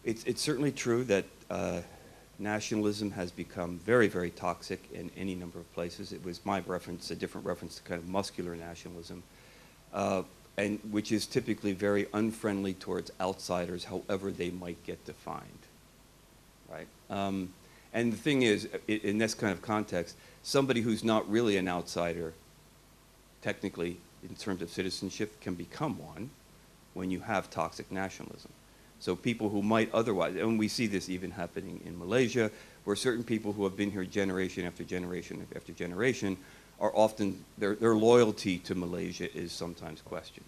It's certainly true that nationalism has become very, very toxic in any number of places. It was my reference, a different reference to kind of muscular nationalism, and which is typically very unfriendly towards outsiders, however they might get defined, right? And the thing is, in this kind of context, somebody who's not really an outsider, technically, in terms of citizenship, can become one when you have toxic nationalism. So people who might otherwise, and we see this even happening in Malaysia, where certain people who have been here generation after generation after generation are often, their loyalty to Malaysia is sometimes questioned.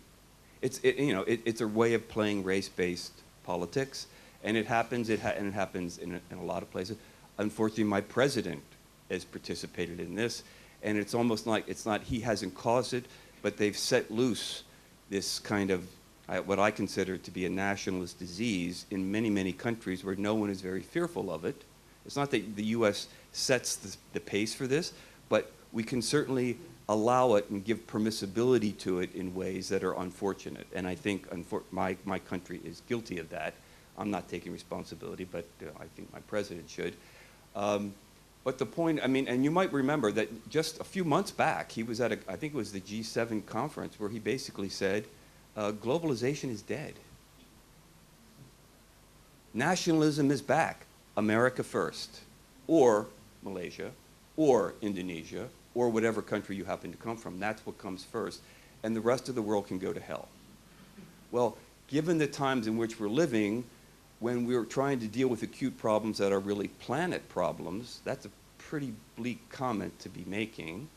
It's a way of playing race-based politics, and it happens, and it happens in a lot of places. Unfortunately, my president has participated in this, and it's almost like, it's not, he hasn't caused it, but they've set loose this kind of, what I consider to be a nationalist disease in many, many countries where no one is very fearful of it. It's not that the US sets the pace for this, but we can certainly allow it and give permissibility to it in ways that are unfortunate. And I think my country is guilty of that. I'm not taking responsibility, but I think my president should. But the point, I mean, and you might remember that just a few months back, he was at I think it was the G7 conference, where he basically said, globalization is dead. Nationalism is back. America first, or Malaysia, or Indonesia, or whatever country you happen to come from. That's what comes first, and the rest of the world can go to hell. Well, given the times in which we're living, when we're trying to deal with acute problems that are really planet problems, that's a pretty bleak comment to be making.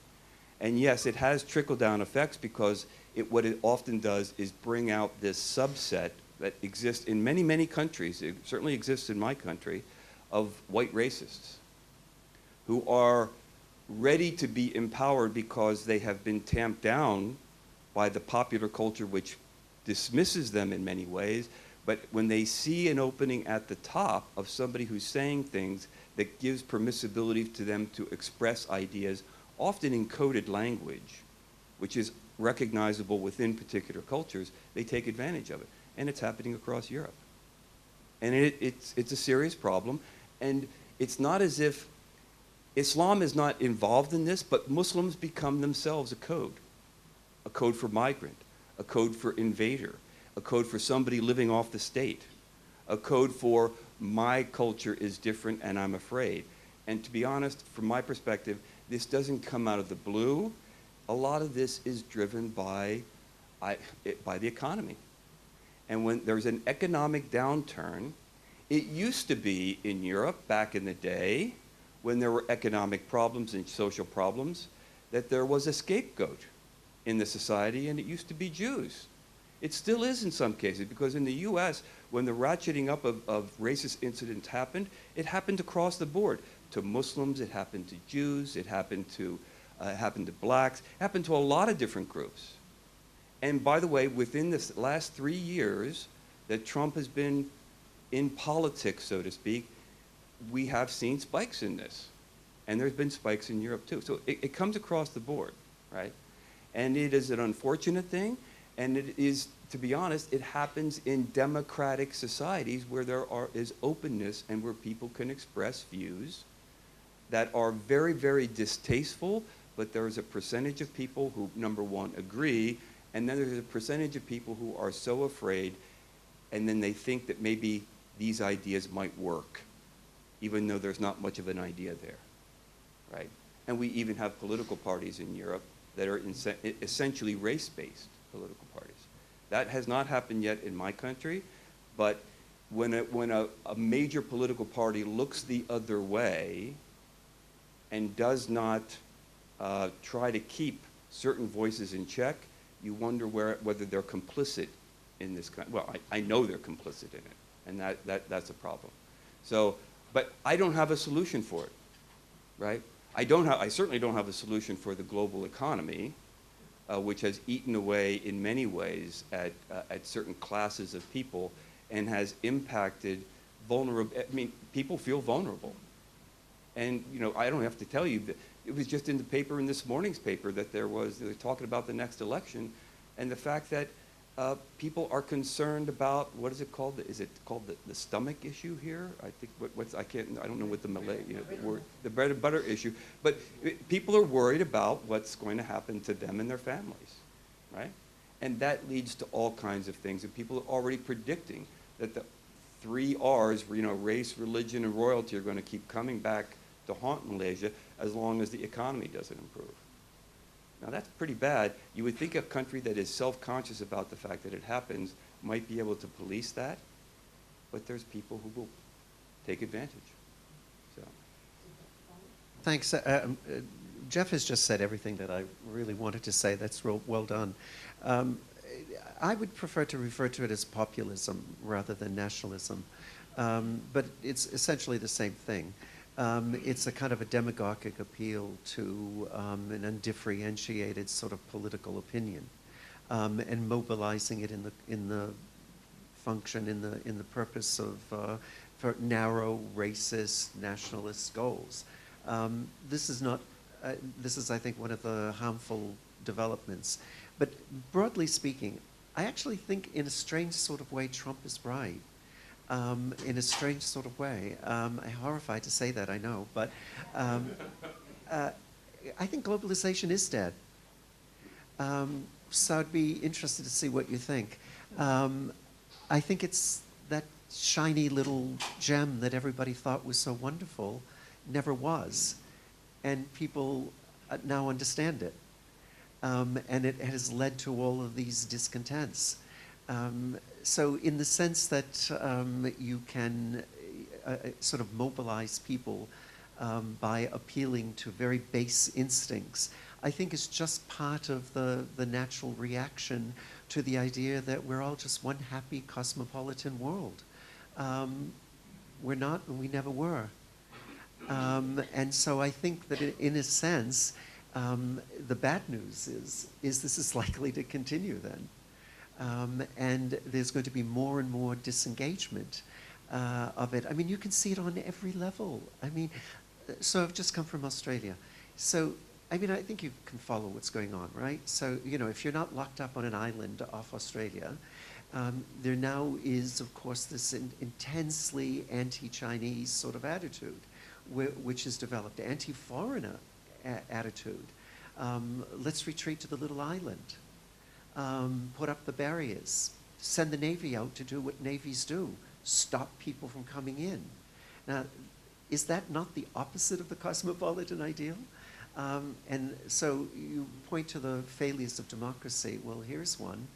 And yes, it has trickle-down effects, because what it often does is bring out this subset that exists in many, many countries, it certainly exists in my country, of white racists who are ready to be empowered because they have been tamped down by the popular culture, which dismisses them in many ways. But when they see an opening at the top of somebody who's saying things that gives permissibility to them to express ideas, often in coded language, which is recognizable within particular cultures, they take advantage of it. And it's happening across Europe. And it's a serious problem. And it's not as if Islam is not involved in this, but Muslims become themselves a code for migrant, a code for invader, a code for somebody living off the state, a code for my culture is different and I'm afraid. And to be honest, from my perspective, this doesn't come out of the blue. A lot of this is driven by the economy. And when there's an economic downturn, it used to be in Europe back in the day, when there were economic problems and social problems, that there was a scapegoat in the society, and it used to be Jews. It still is in some cases, because in the US, when the ratcheting up of racist incidents happened, it happened across the board. To Muslims, it happened to Jews, it happened to blacks, it happened to a lot of different groups. And by the way, within this last 3 years that Trump has been in politics, so to speak, we have seen spikes in this. And there's been spikes in Europe too. So it comes across the board, right? And it is an unfortunate thing, and it is, to be honest, it happens in democratic societies where there is openness and where people can express views that are very, very distasteful, but there's a percentage of people who, number one, agree, and then there's a percentage of people who are so afraid, and then they think that maybe these ideas might work, even though there's not much of an idea there, right? And we even have political parties in Europe that are essentially race-based political parties. That has not happened yet in my country, but when a major political party looks the other way and does not try to keep certain voices in check, you wonder whether they're complicit in this kind. Well, I know they're complicit in it, and that's a problem. So, but I don't have a solution for it, right? I certainly don't have a solution for the global economy, which has eaten away in many ways at certain classes of people and has impacted vulnerable. I mean, people feel vulnerable, and you know, I don't have to tell you that it was just in the paper, in this morning's paper, that they were talking about the next election, and the fact that People are concerned about, what is it called? Is it called the stomach issue here? I think, I don't know what the Malay, word, the bread and butter issue. But people are worried about what's going to happen to them and their families, right? And that leads to all kinds of things. And people are already predicting that the 3 R's, race, religion, and royalty are going to keep coming back to haunt Malaysia as long as the economy doesn't improve. Now that's pretty bad. You would think a country that is self-conscious about the fact that it happens might be able to police that, but there's people who will take advantage. So. Thanks. Jeff has just said everything that I really wanted to say. That's well done. I would prefer to refer to it as populism rather than nationalism, but it's essentially the same thing. It's a kind of a demagogic appeal to an undifferentiated sort of political opinion, and mobilizing it in the function, in the purpose of for narrow, racist, nationalist goals. This is not. This is, I think, one of the harmful developments. But broadly speaking, I actually think, in a strange sort of way, Trump is right. In a strange sort of way. I'm horrified to say that, I know, but I think globalization is dead. So I'd be interested to see what you think. I think it's that shiny little gem that everybody thought was so wonderful, never was. And people now understand it. And it has led to all of these discontents. So in the sense that you can sort of mobilize people by appealing to very base instincts, I think it's just part of the natural reaction to the idea that we're all just one happy cosmopolitan world. We're not, and we never were. And so I think that in a sense, the bad news is this is likely to continue then. And there's going to be more and more disengagement of it. I mean, you can see it on every level. I mean, so I've just come from Australia. So, I mean, I think you can follow what's going on, right? So, if you're not locked up on an island off Australia, there now is, of course, this intensely anti-Chinese sort of attitude, which is developed, anti-foreigner attitude. Let's retreat to the little island. Put up the barriers, send the Navy out to do what navies do, stop people from coming in. Now, is that not the opposite of the cosmopolitan ideal? And so you point to the failures of democracy. Well, here's one.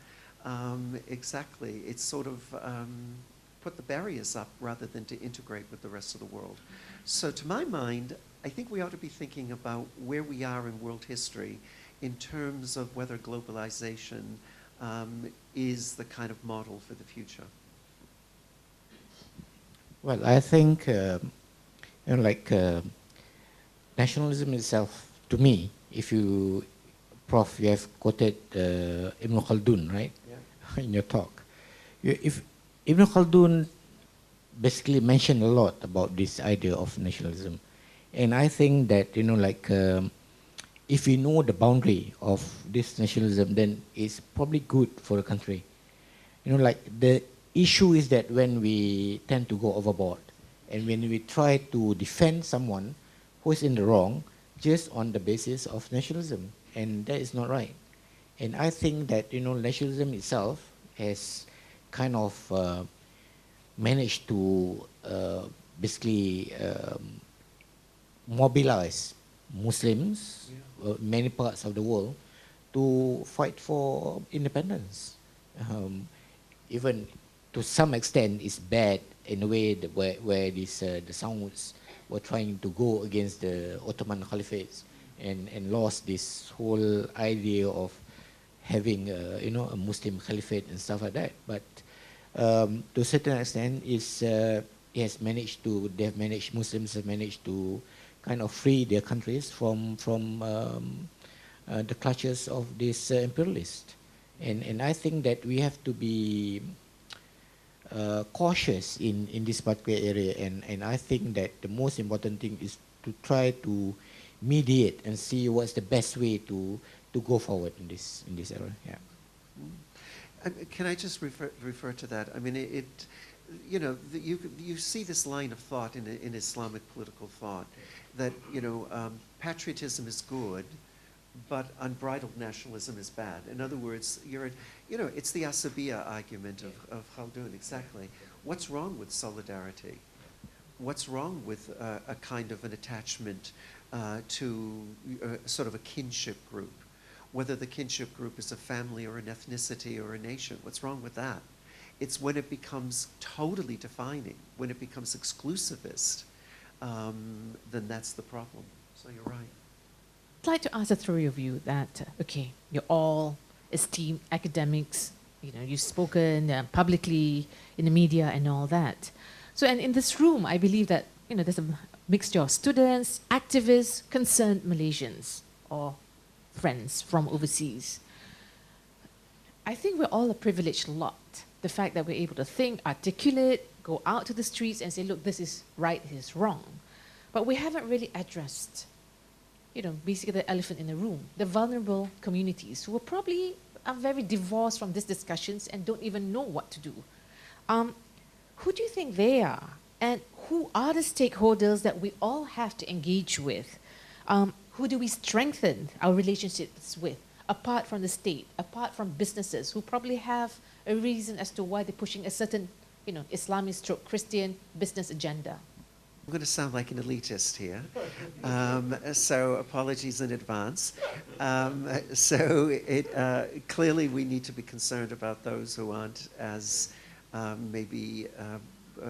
Exactly. It's sort of put the barriers up rather than to integrate with the rest of the world. So to my mind, I think we ought to be thinking about where we are in world history in terms of whether globalization is the kind of model for the future. Well, I think, nationalism itself, to me, if you, Prof, you have quoted Ibn Khaldun, right? Yeah. In your talk. If Ibn Khaldun basically mentioned a lot about this idea of nationalism. And I think that, if we know the boundary of this nationalism, then it's probably good for the country. The issue is that when we tend to go overboard and when we try to defend someone who is in the wrong just on the basis of nationalism, and that is not right. And I think that, nationalism itself has kind of managed to basically mobilize Muslims, many parts of the world, to fight for independence. Even to some extent, it's bad in a way that where this, the Saudis were trying to go against the Ottoman Caliphate and lost this whole idea of having a Muslim caliphate and stuff like that. But to a certain extent, Muslims have managed to kind of free their countries from the clutches of this imperialist. And I think that we have to be cautious in this particular area, and I think that the most important thing is to try to mediate and see what's the best way to go forward in this area. Yeah. Can I just refer to that? I mean, you see this line of thought in Islamic political thought that, patriotism is good, but unbridled nationalism is bad. In other words, it's the Asabiya argument of Khaldun, exactly. What's wrong with solidarity? What's wrong with a kind of an attachment to sort of a kinship group? Whether the kinship group is a family or an ethnicity or a nation, what's wrong with that? It's when it becomes totally defining, when it becomes exclusivist, then that's the problem. So you're right. I'd like to ask the three of you that, okay, you're all esteemed academics, you've spoken publicly in the media and all that. So, and in this room, I believe that, there's a mixture of students, activists, concerned Malaysians, or friends from overseas. I think we're all a privileged lot. The fact that we're able to think, articulate, go out to the streets and say, look, this is right, this is wrong. But we haven't really addressed, basically the elephant in the room, the vulnerable communities who are very divorced from these discussions and don't even know what to do. Who do you think they are? And who are the stakeholders that we all have to engage with? Who do we strengthen our relationships with, apart from the state, apart from businesses who probably have a reason as to why they're pushing a certain, Islamist/Christian business agenda? I'm going to sound like an elitist here, so apologies in advance. Clearly we need to be concerned about those who aren't as maybe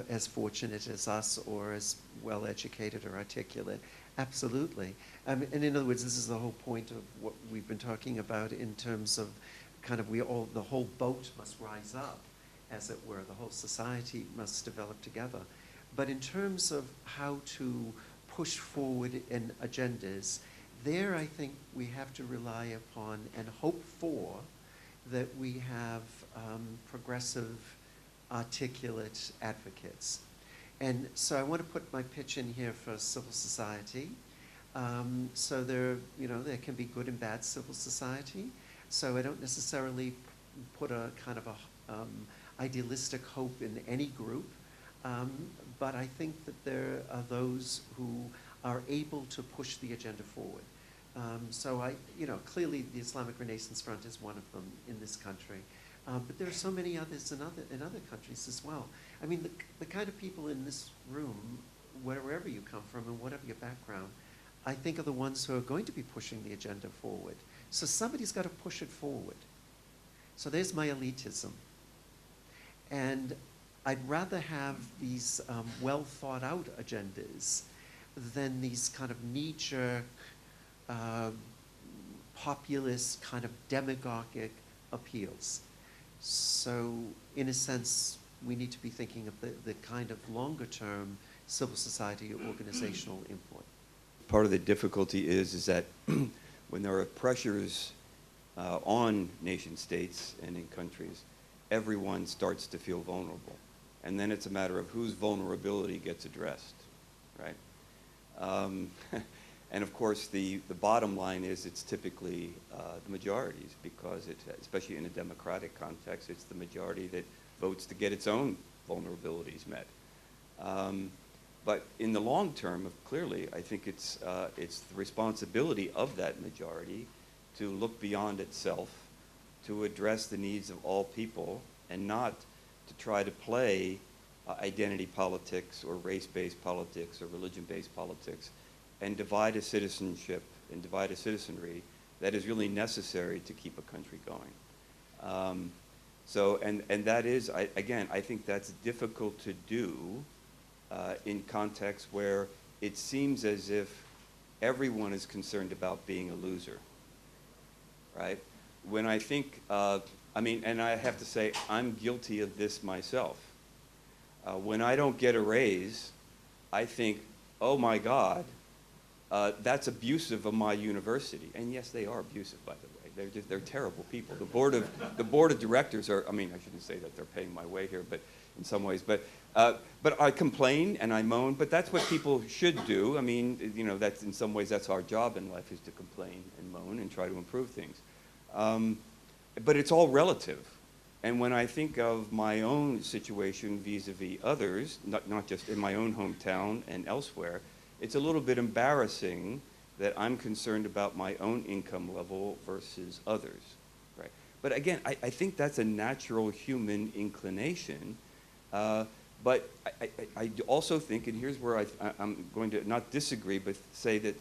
as fortunate as us or as well educated or articulate. Absolutely. And in other words, this is the whole point of what we've been talking about in terms of kind of the whole boat must rise up, as it were. The whole society must develop together. But in terms of how to push forward in agendas, there I think we have to rely upon and hope for that we have progressive, articulate advocates. And so I want to put my pitch in here for civil society. So there can be good and bad civil society. So I don't necessarily put a kind of a idealistic hope in any group. But I think that there are those who are able to push the agenda forward. So clearly the Islamic Renaissance Front is one of them in this country. But there are so many others in other countries as well. I mean, the kind of people in this room, wherever you come from and whatever your background, I think are the ones who are going to be pushing the agenda forward. So somebody's got to push it forward. So there's my elitism. And I'd rather have these well thought out agendas than these kind of knee-jerk, populist, kind of demagogic appeals. So in a sense, we need to be thinking of the kind of longer term civil society organizational input. Part of the difficulty is that when there are pressures on nation states and in countries, everyone starts to feel vulnerable. And then it's a matter of whose vulnerability gets addressed, right? And of course, the bottom line is it's typically the majorities, because especially in a democratic context, it's the majority that votes to get its own vulnerabilities met. But in the long term, clearly, I think it's the responsibility of that majority to look beyond itself, to address the needs of all people, and not to try to play identity politics or race-based politics or religion-based politics and divide a citizenship and divide a citizenry that is really necessary to keep a country going. And that is, again, I think that's difficult to do in contexts where it seems as if everyone is concerned about being a loser, right? When I think, and I have to say, I'm guilty of this myself. When I don't get a raise, I think, oh my God, that's abusive of my university. And yes, they are abusive, by the way. They're terrible people. The board of directors are, I shouldn't say that they're paying my way here, but in some ways, but I complain and I moan, but that's what people should do. That's in some ways, that's our job in life, is to complain and moan and try to improve things. But it's all relative. And when I think of my own situation vis-a-vis others, not just in my own hometown and elsewhere, it's a little bit embarrassing that I'm concerned about my own income level versus others, right? But again, I think that's a natural human inclination. But I also think, and here's where I'm going to not disagree, but say that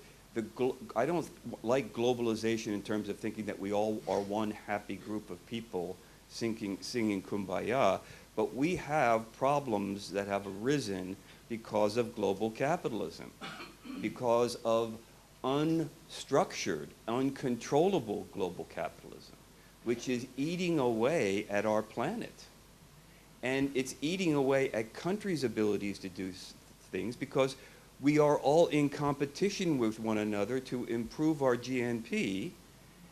I don't like globalization in terms of thinking that we all are one happy group of people singing Kumbaya, but we have problems that have arisen because of global capitalism, because of unstructured, uncontrollable global capitalism, which is eating away at our planet. And it's eating away at countries' abilities to do things because we are all in competition with one another to improve our GNP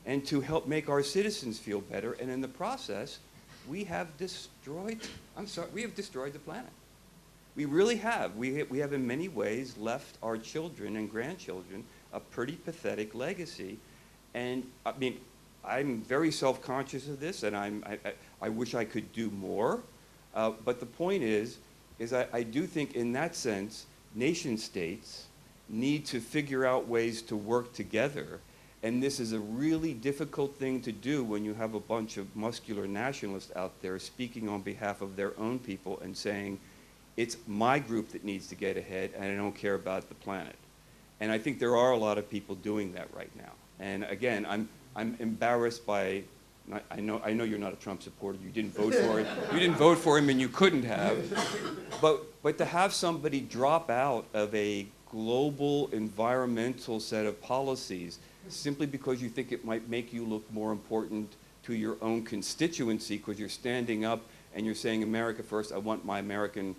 and to help make our citizens feel better. And in the process, we have destroyed the planet. We really have. We have in many ways left our children and grandchildren a pretty pathetic legacy. And I mean, I'm very self-conscious of this, and I wish I could do more. But the point is I do think in that sense, nation states need to figure out ways to work together. And this is a really difficult thing to do when you have a bunch of muscular nationalists out there speaking on behalf of their own people and saying, it's my group that needs to get ahead and I don't care about the planet. And I think there are a lot of people doing that right now. And again, I'm embarrassed by, I know you're not a Trump supporter, you didn't vote for it. You didn't vote for him and you couldn't have. But to have somebody drop out of a global environmental set of policies simply because you think it might make you look more important to your own constituency because you're standing up and you're saying, America first, I want my American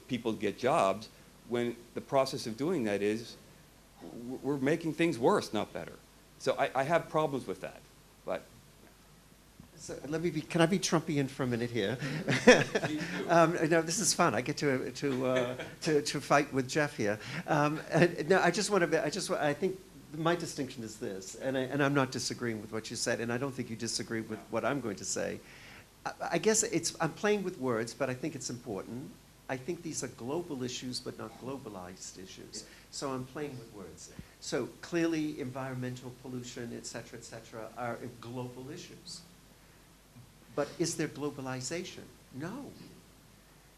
people to get jobs, when the process of doing that is we're making things worse, not better. So I have problems with that. But so can I be Trumpian for a minute here? No, this is fun. I get to fight with Jeff here. No, I think my distinction is this, and I'm not disagreeing with what you said, and I don't think you disagree with what I'm going to say. I guess I'm playing with words, but I think it's important. I think these are global issues, but not globalized issues. So I'm playing with words. So clearly, environmental pollution, et cetera, are global issues. But is there globalization? No.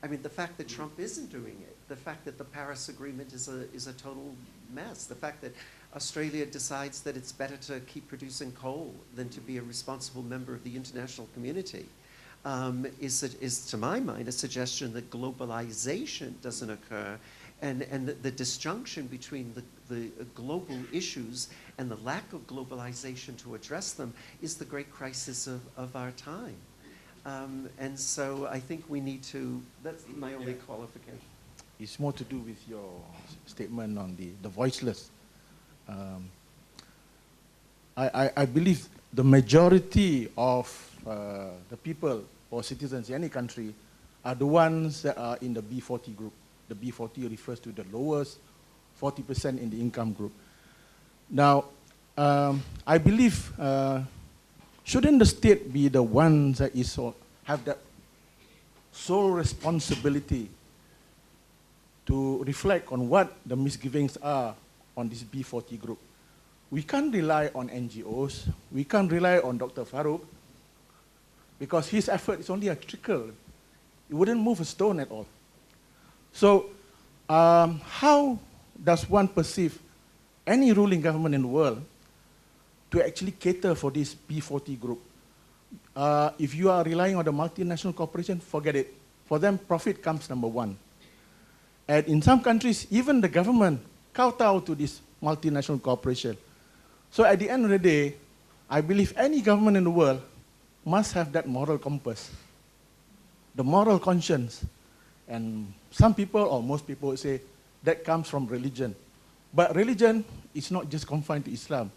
I mean, the fact that Trump isn't doing it, the fact that the Paris Agreement is a total mess, the fact that Australia decides that it's better to keep producing coal than to be a responsible member of the international community, is to my mind, a suggestion that globalization doesn't occur, and the disjunction between the global issues and the lack of globalization to address them is the great crisis of our time. And so I think we need to, that's my only qualification. It's more to do with your statement on the voiceless. I believe the majority of the people or citizens in any country are the ones that are in the B40 group. The B40 refers to the lowest 40% in the income group. Now, I believe, shouldn't the state be the ones that have that sole responsibility to reflect on what the misgivings are on this B40 group? We can't rely on NGOs. We can't rely on Dr. Farouk because his effort is only a trickle. It wouldn't move a stone at all. So how does one perceive any ruling government in the world to actually cater for this B40 group? If you are relying on the multinational corporation, forget it. For them, profit comes number one. And in some countries, even the government kowtow to this multinational corporation. So at the end of the day, I believe any government in the world must have that moral compass, the moral conscience. And some people, or most people, would say that comes from religion. But religion is not just confined to Islam.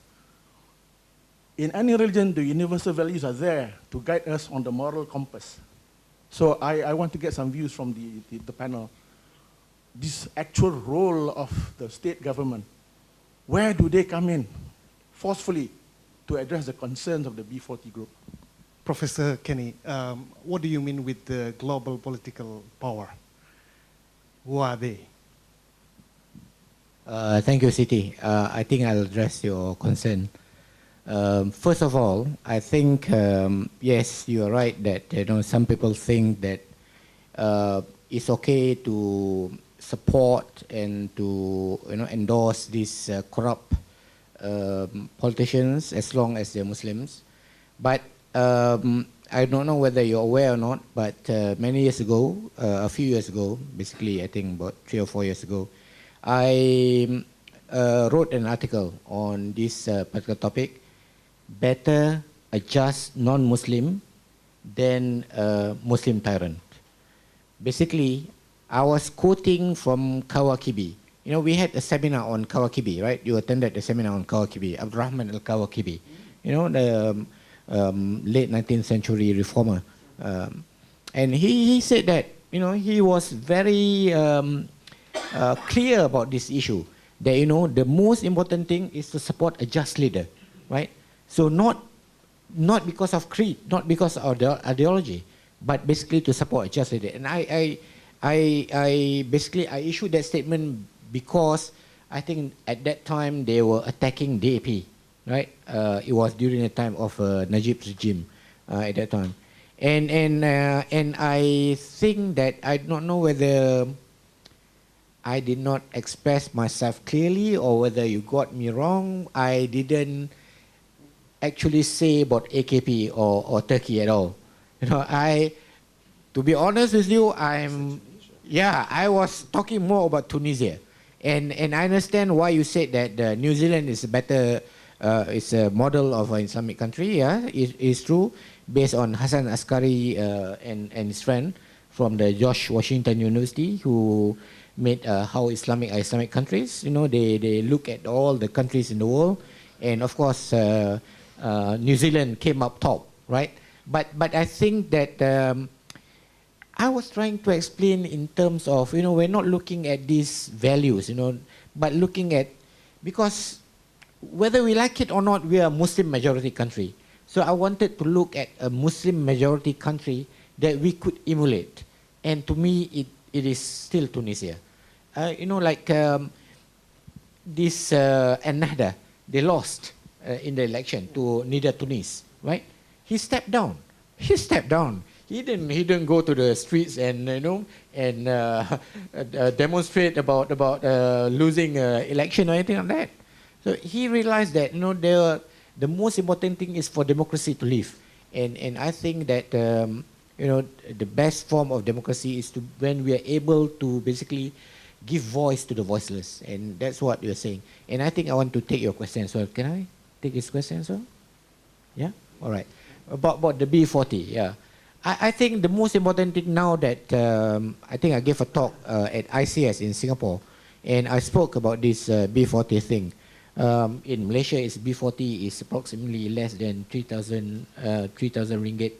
In any religion, the universal values are there to guide us on the moral compass. So I want to get some views from the panel. This actual role of the state government, where do they come in forcefully to address the concerns of the B40 group? Professor Kenny, what do you mean with the global political power? Who are they? Thank you, Siti. I think I'll address your concern. First of all, I think yes, you are right that some people think that it's okay to support and to endorse these corrupt politicians as long as they're Muslims. But I don't know whether you're aware or not, but many years ago, a few years ago, basically I think about 3 or 4 years ago, I wrote an article on this particular topic: better a just non-Muslim than a Muslim tyrant. Basically, I was quoting from Kawakibi. We had a seminar on Kawakibi, right? You attended the seminar on Kawakibi, Abdurrahman al-Kawakibi, the late 19th century reformer. And he said that, he was very clear about this issue, that, the most important thing is to support a just leader, right? So not because of creed, not because of the ideology, but basically to support a just leader. And I issued that statement because I think at that time they were attacking DAP, right? It was during the time of Najib's regime at that time. And I think that I don't know whether I did not express myself clearly or whether you got me wrong. I didn't actually say about AKP or Turkey at all. To be honest with you, I was talking more about Tunisia. And I understand why you said that New Zealand is a better, is a model of an Islamic country. Yeah, it's true, based on Hassan Askari and his friend from the George Washington University, who made how Islamic are Islamic countries. They look at all the countries in the world, and of course, New Zealand came up top, right? But I think that I was trying to explain in terms of, we're not looking at these values, but looking at, because whether we like it or not, we are a Muslim majority country. So I wanted to look at a Muslim majority country that we could emulate. And to me, it is still Tunisia. This Ennahda, they lost in the election to Nida Tunis, right? He stepped down. He didn't go to the streets and demonstrate about losing election or anything like that. So he realized that the most important thing is for democracy to live, and I think that the best form of democracy is when we are able to basically give voice to the voiceless, and that's what you're saying. And I think I want to take your question. So can I take this question? So, yeah, all right. About the B40, yeah. I think the most important thing now that I think I gave a talk at ICS in Singapore, and I spoke about this B40 thing. In Malaysia, B40 is approximately less than 3,000 ringgit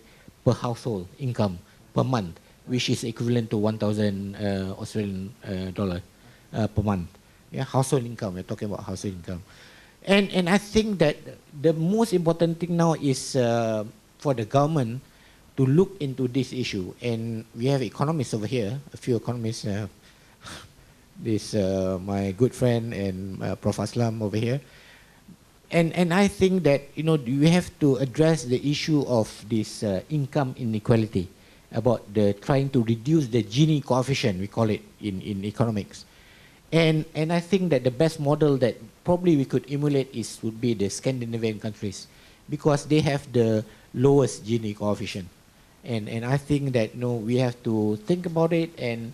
per household income per month, which is equivalent to 1,000 Australian dollar per month. Yeah, household income. We're talking about household income, and I think that the most important thing now is for the government to look into this issue. And we have economists over here, a few economists. My good friend and Prof. Aslam over here. And I think that we have to address the issue of this income inequality, about trying to reduce the Gini coefficient, we call it in economics. And I think that the best model that probably we could emulate would be the Scandinavian countries, because they have the lowest Gini coefficient. And I think that we have to think about it, and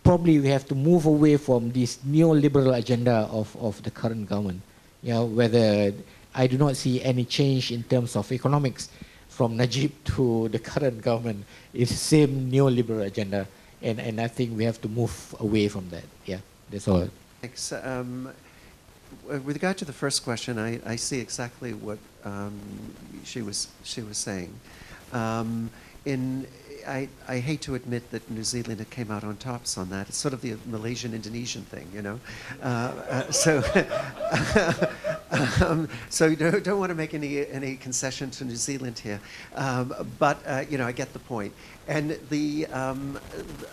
probably we have to move away from this neoliberal agenda of the current government. Whether I do not see any change in terms of economics from Najib to the current government. It's the same neoliberal agenda, and I think we have to move away from that. Yeah, that's all. Thanks. With regard to the first question, I see exactly what she was saying. I hate to admit that New Zealand came out on tops on that. It's sort of the Malaysian-Indonesian thing, So you don't want to make any concession to New Zealand here. But I get the point. And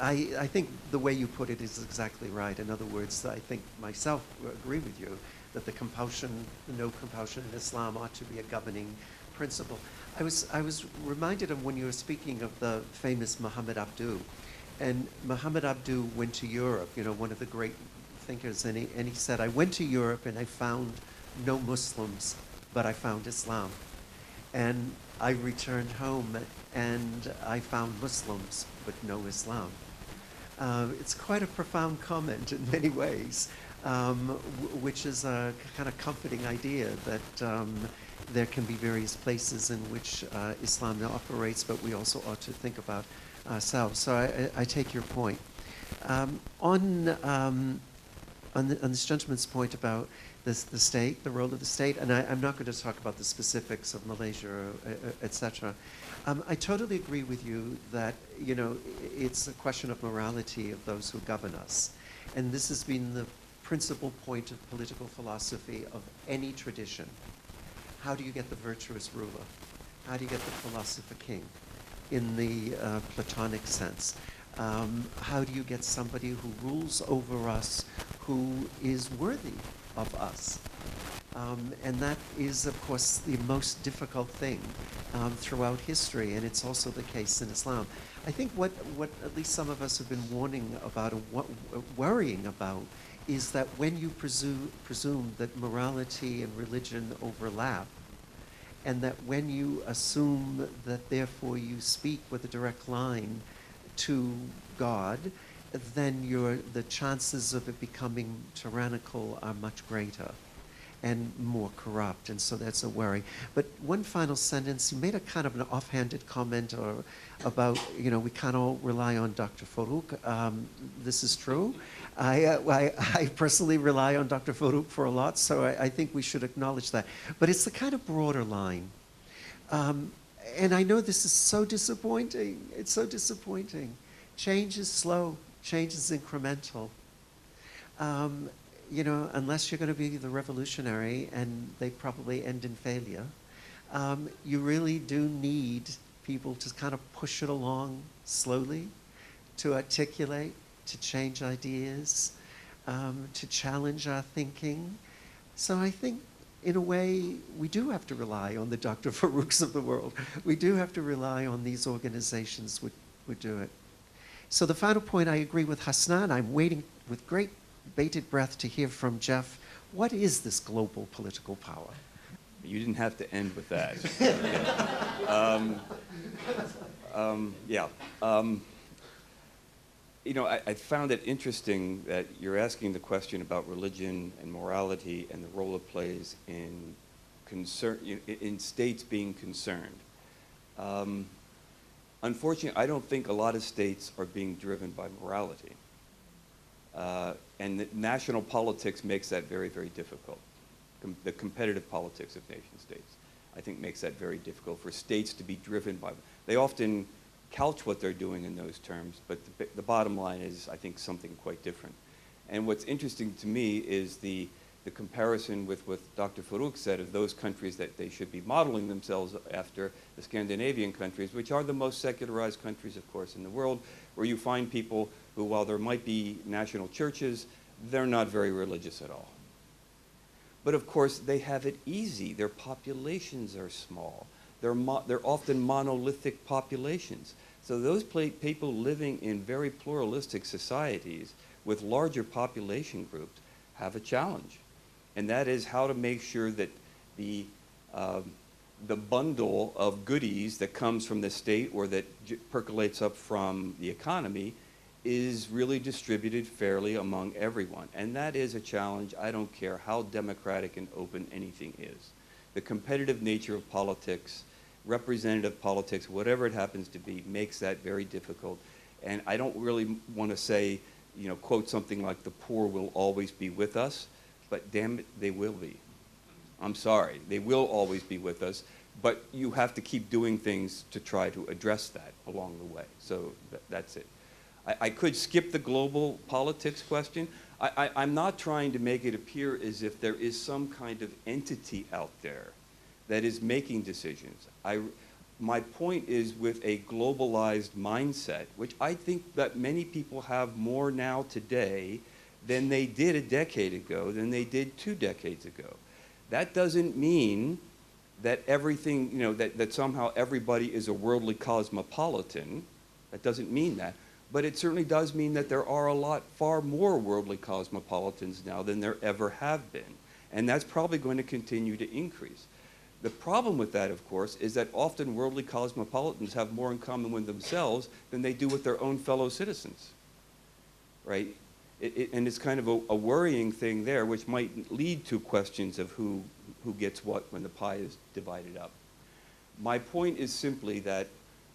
I think the way you put it is exactly right. In other words, I think myself agree with you that the no compulsion in Islam ought to be a governing principle. I was reminded of when you were speaking of the famous Muhammad Abduh. And Muhammad Abduh went to Europe, one of the great thinkers, and he said, I went to Europe and I found no Muslims, but I found Islam. And I returned home and I found Muslims, but no Islam. It's quite a profound comment in many ways, which is a kind of comforting idea that there can be various places in which Islam operates, but we also ought to think about ourselves. So I take your point. On this gentleman's point about the state, the role of the state, and I'm not going to talk about the specifics of Malaysia, etc. I totally agree with you that it's a question of morality of those who govern us, and this has been the principal point of political philosophy of any tradition. How do you get the virtuous ruler? How do you get the philosopher king in the Platonic sense? How do you get somebody who rules over us who is worthy of us? And that is, of course, the most difficult thing throughout history, and it's also the case in Islam. I think what at least some of us have been warning about and worrying about is that when you presume that morality and religion overlap, and that when you assume that therefore you speak with a direct line to God, then the chances of it becoming tyrannical are much greater and more corrupt, and so that's a worry. But one final sentence, you made a kind of an offhanded comment about, we can't all rely on Dr. Farouk. This is true. I personally rely on Dr. Farouk for a lot, so I think we should acknowledge that. But it's the kind of broader line. And I know this is so disappointing. It's so disappointing. Change is slow. Change is incremental. Unless you're going to be the revolutionary, and they probably end in failure, you really do need people to kind of push it along slowly, to articulate, to change ideas, to challenge our thinking. So I think, in a way, we do have to rely on the Dr. Farouks of the world. We do have to rely on these organizations which would do it. So the final point, I agree with Hasnan. I'm waiting with great bated breath to hear from Jeff. What is this global political power? You didn't have to end with that. I found it interesting that you're asking the question about religion and morality and the role it plays in states being concerned. Unfortunately, I don't think a lot of states are being driven by morality. And the national politics makes that very, very difficult. The competitive politics of nation states, I think, makes that very difficult for states to be driven by. They often couch what they're doing in those terms, but the bottom line is, I think, something quite different. And what's interesting to me is the comparison with what Dr. Farouk said of those countries that they should be modeling themselves after, the Scandinavian countries, which are the most secularized countries, of course, in the world, where you find people who, while there might be national churches, they're not very religious at all. But of course, they have it easy. Their populations are small. They're often monolithic populations. So those people living in very pluralistic societies with larger population groups have a challenge. And that is how to make sure that the bundle of goodies that comes from the state or that percolates up from the economy is really distributed fairly among everyone. And that is a challenge. I don't care how democratic and open anything is. The competitive nature of politics, representative politics, whatever it happens to be, makes that very difficult. And I don't really want to say, quote something like, the poor will always be with us, but damn it, they will be. I'm sorry, they will always be with us, but you have to keep doing things to try to address that along the way. So that's it. I could skip the global politics question. I'm not trying to make it appear as if there is some kind of entity out there that is making decisions. My point is with a globalized mindset, which I think that many people have more now today than they did a decade ago, than they did 2 decades ago. That doesn't mean that everything, you know, that somehow everybody is a worldly cosmopolitan. That doesn't mean that. But it certainly does mean that there are far more worldly cosmopolitans now than there ever have been. And that's probably going to continue to increase. The problem with that, of course, is that often worldly cosmopolitans have more in common with themselves than they do with their own fellow citizens, right? And it's kind of a worrying thing there, which might lead to questions of who gets what when the pie is divided up. My point is simply that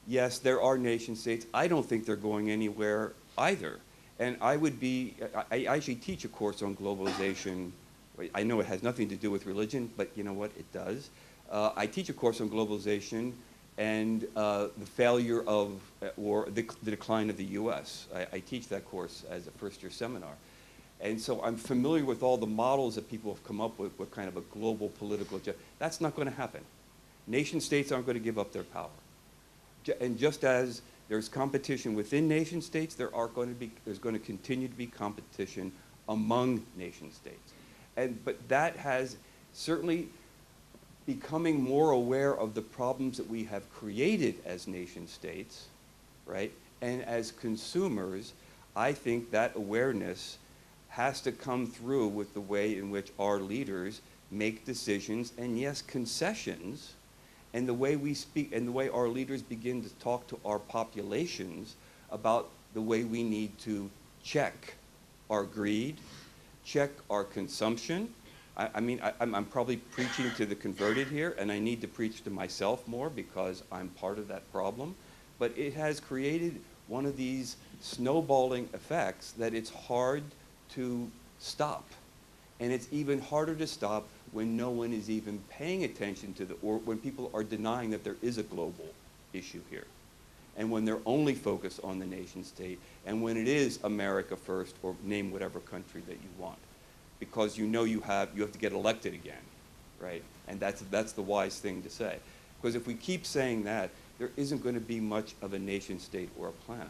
yes, there are nation states. I don't think they're going anywhere either. And I actually teach a course on globalization. I know it has nothing to do with religion, but you know what, it does. I teach a course on globalization and the failure of, or the decline of the US. I teach that course as a first-year seminar. And so I'm familiar with all the models that people have come up with kind of a global political, that's not going to happen. Nation states aren't going to give up their power. And just as there's competition within nation states, there's going to continue to be competition among nation states. But that has certainly becoming more aware of the problems that we have created as nation states, right? And as consumers, I think that awareness has to come through with the way in which our leaders make decisions and, yes, concessions, and the way we speak and the way our leaders begin to talk to our populations about the way we need to check our greed, check our consumption. I'm probably preaching to the converted here, and I need to preach to myself more because I'm part of that problem. But it has created one of these snowballing effects that it's hard to stop. And it's even harder to stop when no one is even paying attention to or when people are denying that there is a global issue here. And when they're only focused on the nation state, and when it is America first, or name whatever country that you want. Because you know you have to get elected again, right? And that's the wise thing to say. Because if we keep saying that, there isn't going to be much of a nation state or a planet.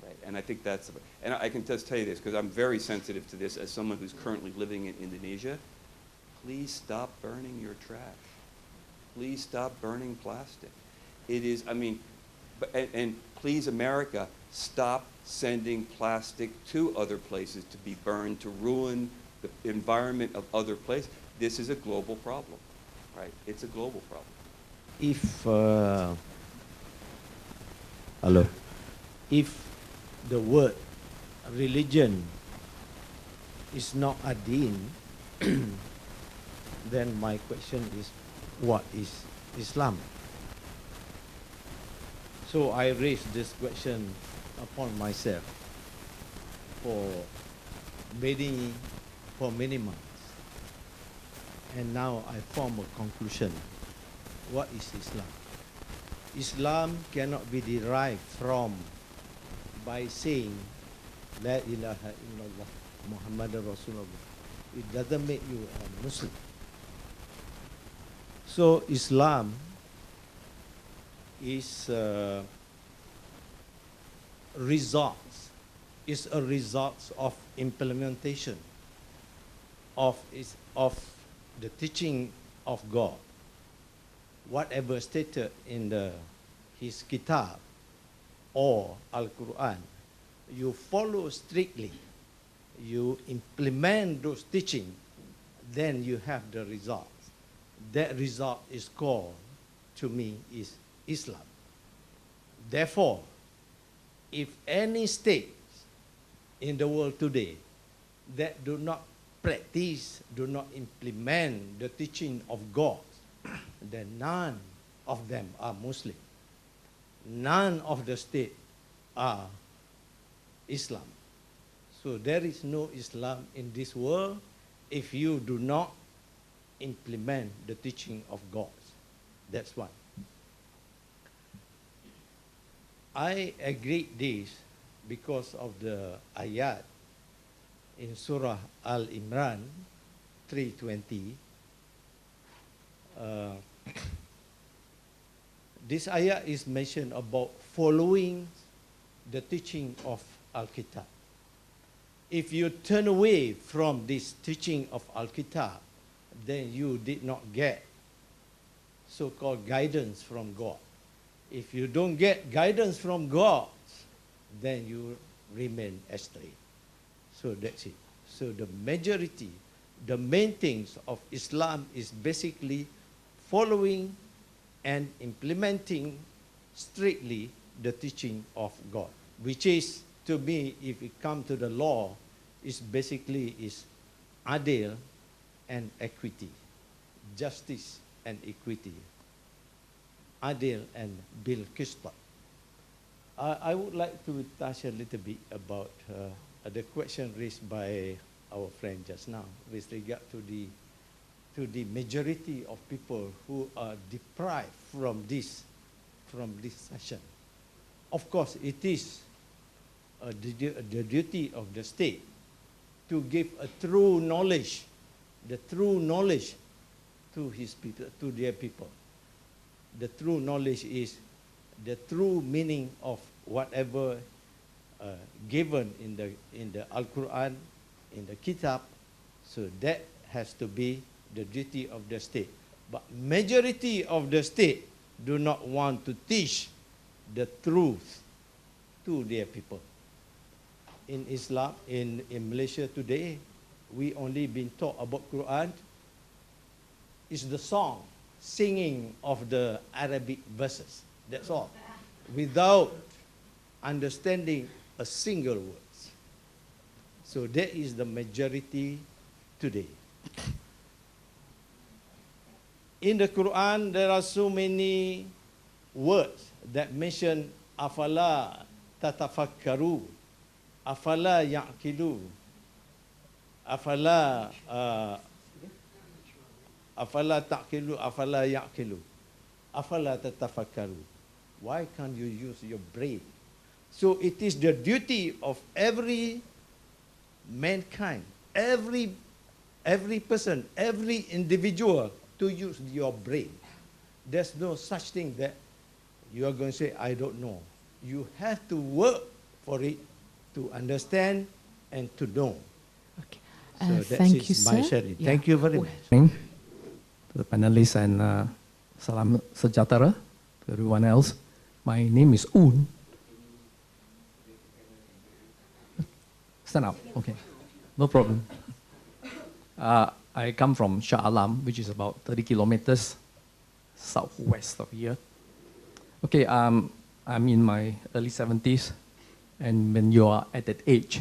Right? And I think and I can just tell you this, because I'm very sensitive to this as someone who's currently living in Indonesia. Please stop burning your trash. Please stop burning plastic. It is, and please, America, stop sending plastic to other places to be burned, to ruin the environment of other places. This is a global problem, right? It's a global problem. If the word religion is not a deen, then my question is, what is Islam? So I raised this question upon myself for many months. And now I form a conclusion. What is Islam? Islam cannot be derived from by saying La ilaha illallah Muhammadur Rasulullah. It doesn't make you a Muslim. So Islam is results, is a result of implementation of the teaching of God. Whatever stated in his kitab or Al-Quran, you follow strictly, you implement those teachings, then you have the results. That result is called, to me, is Islam. Therefore, if any state in the world today that do not practice, do not implement the teaching of God, then none of them are Muslim. None of the state are Islam. So there is no Islam in this world if you do not implement the teaching of God. That's why. I agree this because of the ayat in Surah Al-Imran 3:20. This ayat is mentioned about following the teaching of Al-Kitab. If you turn away from this teaching of Al-Kitab, then you did not get so-called guidance from God. If you don't get guidance from God, then you remain astray. So that's it. So the majority, the main things of Islam is basically following and implementing strictly the teaching of God, which is, to me, if it comes to the law, is basically is adil and equity, justice and equity, adil and bil qist. I would like to touch a little bit about the question raised by our friend just now with regard to the majority of people who are deprived from this session. Of course, it is the duty of the state to give a true knowledge, the true knowledge to his people, to their people. The true knowledge is the true meaning of whatever given in the Al-Quran, in the Kitab. So that has to be the duty of the state. But majority of the state do not want to teach the truth to their people. In Islam, in Malaysia today, we only been taught about Quran is the song, singing of the Arabic verses. That's all. Without understanding a single word. So that is the majority today. In the Quran, there are so many words that mention afala tatafakkaru, afala ya'kilu, afala ta'kilu, afala ya'kilu, afala tatafakkaru. Why can't you use your brain? So it is the duty of every mankind, every person, every individual to use your brain. There's no such thing that you are going to say, I don't know. You have to work for it to understand and to know. Okay. So that's thank you, my sir. sharing. Yeah. Thank you very much. To the panelists and salam sejahtera to everyone else. My name is Un. Stand up, okay, no problem. I come from Shah Alam, which is about 30 kilometers southwest of here. Okay, I'm in my early 70s, and when you are at that age,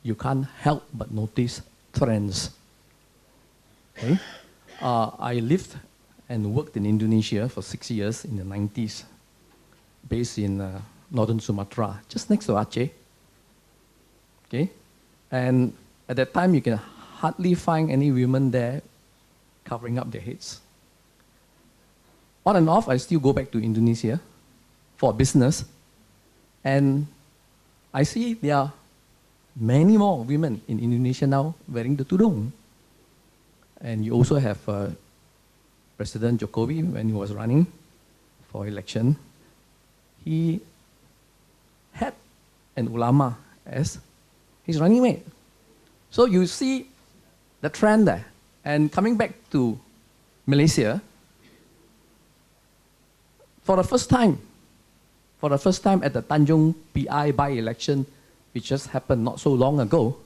you can't help but notice trends. Okay? I lived and worked in Indonesia for 6 years in the 90s, based in northern Sumatra, just next to Aceh. Okay? And at that time, you can hardly find any women there covering up their heads. On and off, I still go back to Indonesia for business, and I see there are many more women in Indonesia now wearing the tudung. And you also have President Jokowi, when he was running for election, he had an ulama as his running mate. So you see the trend there. And coming back to Malaysia, for the first time at the Tanjung PI by-election, which just happened not so long ago,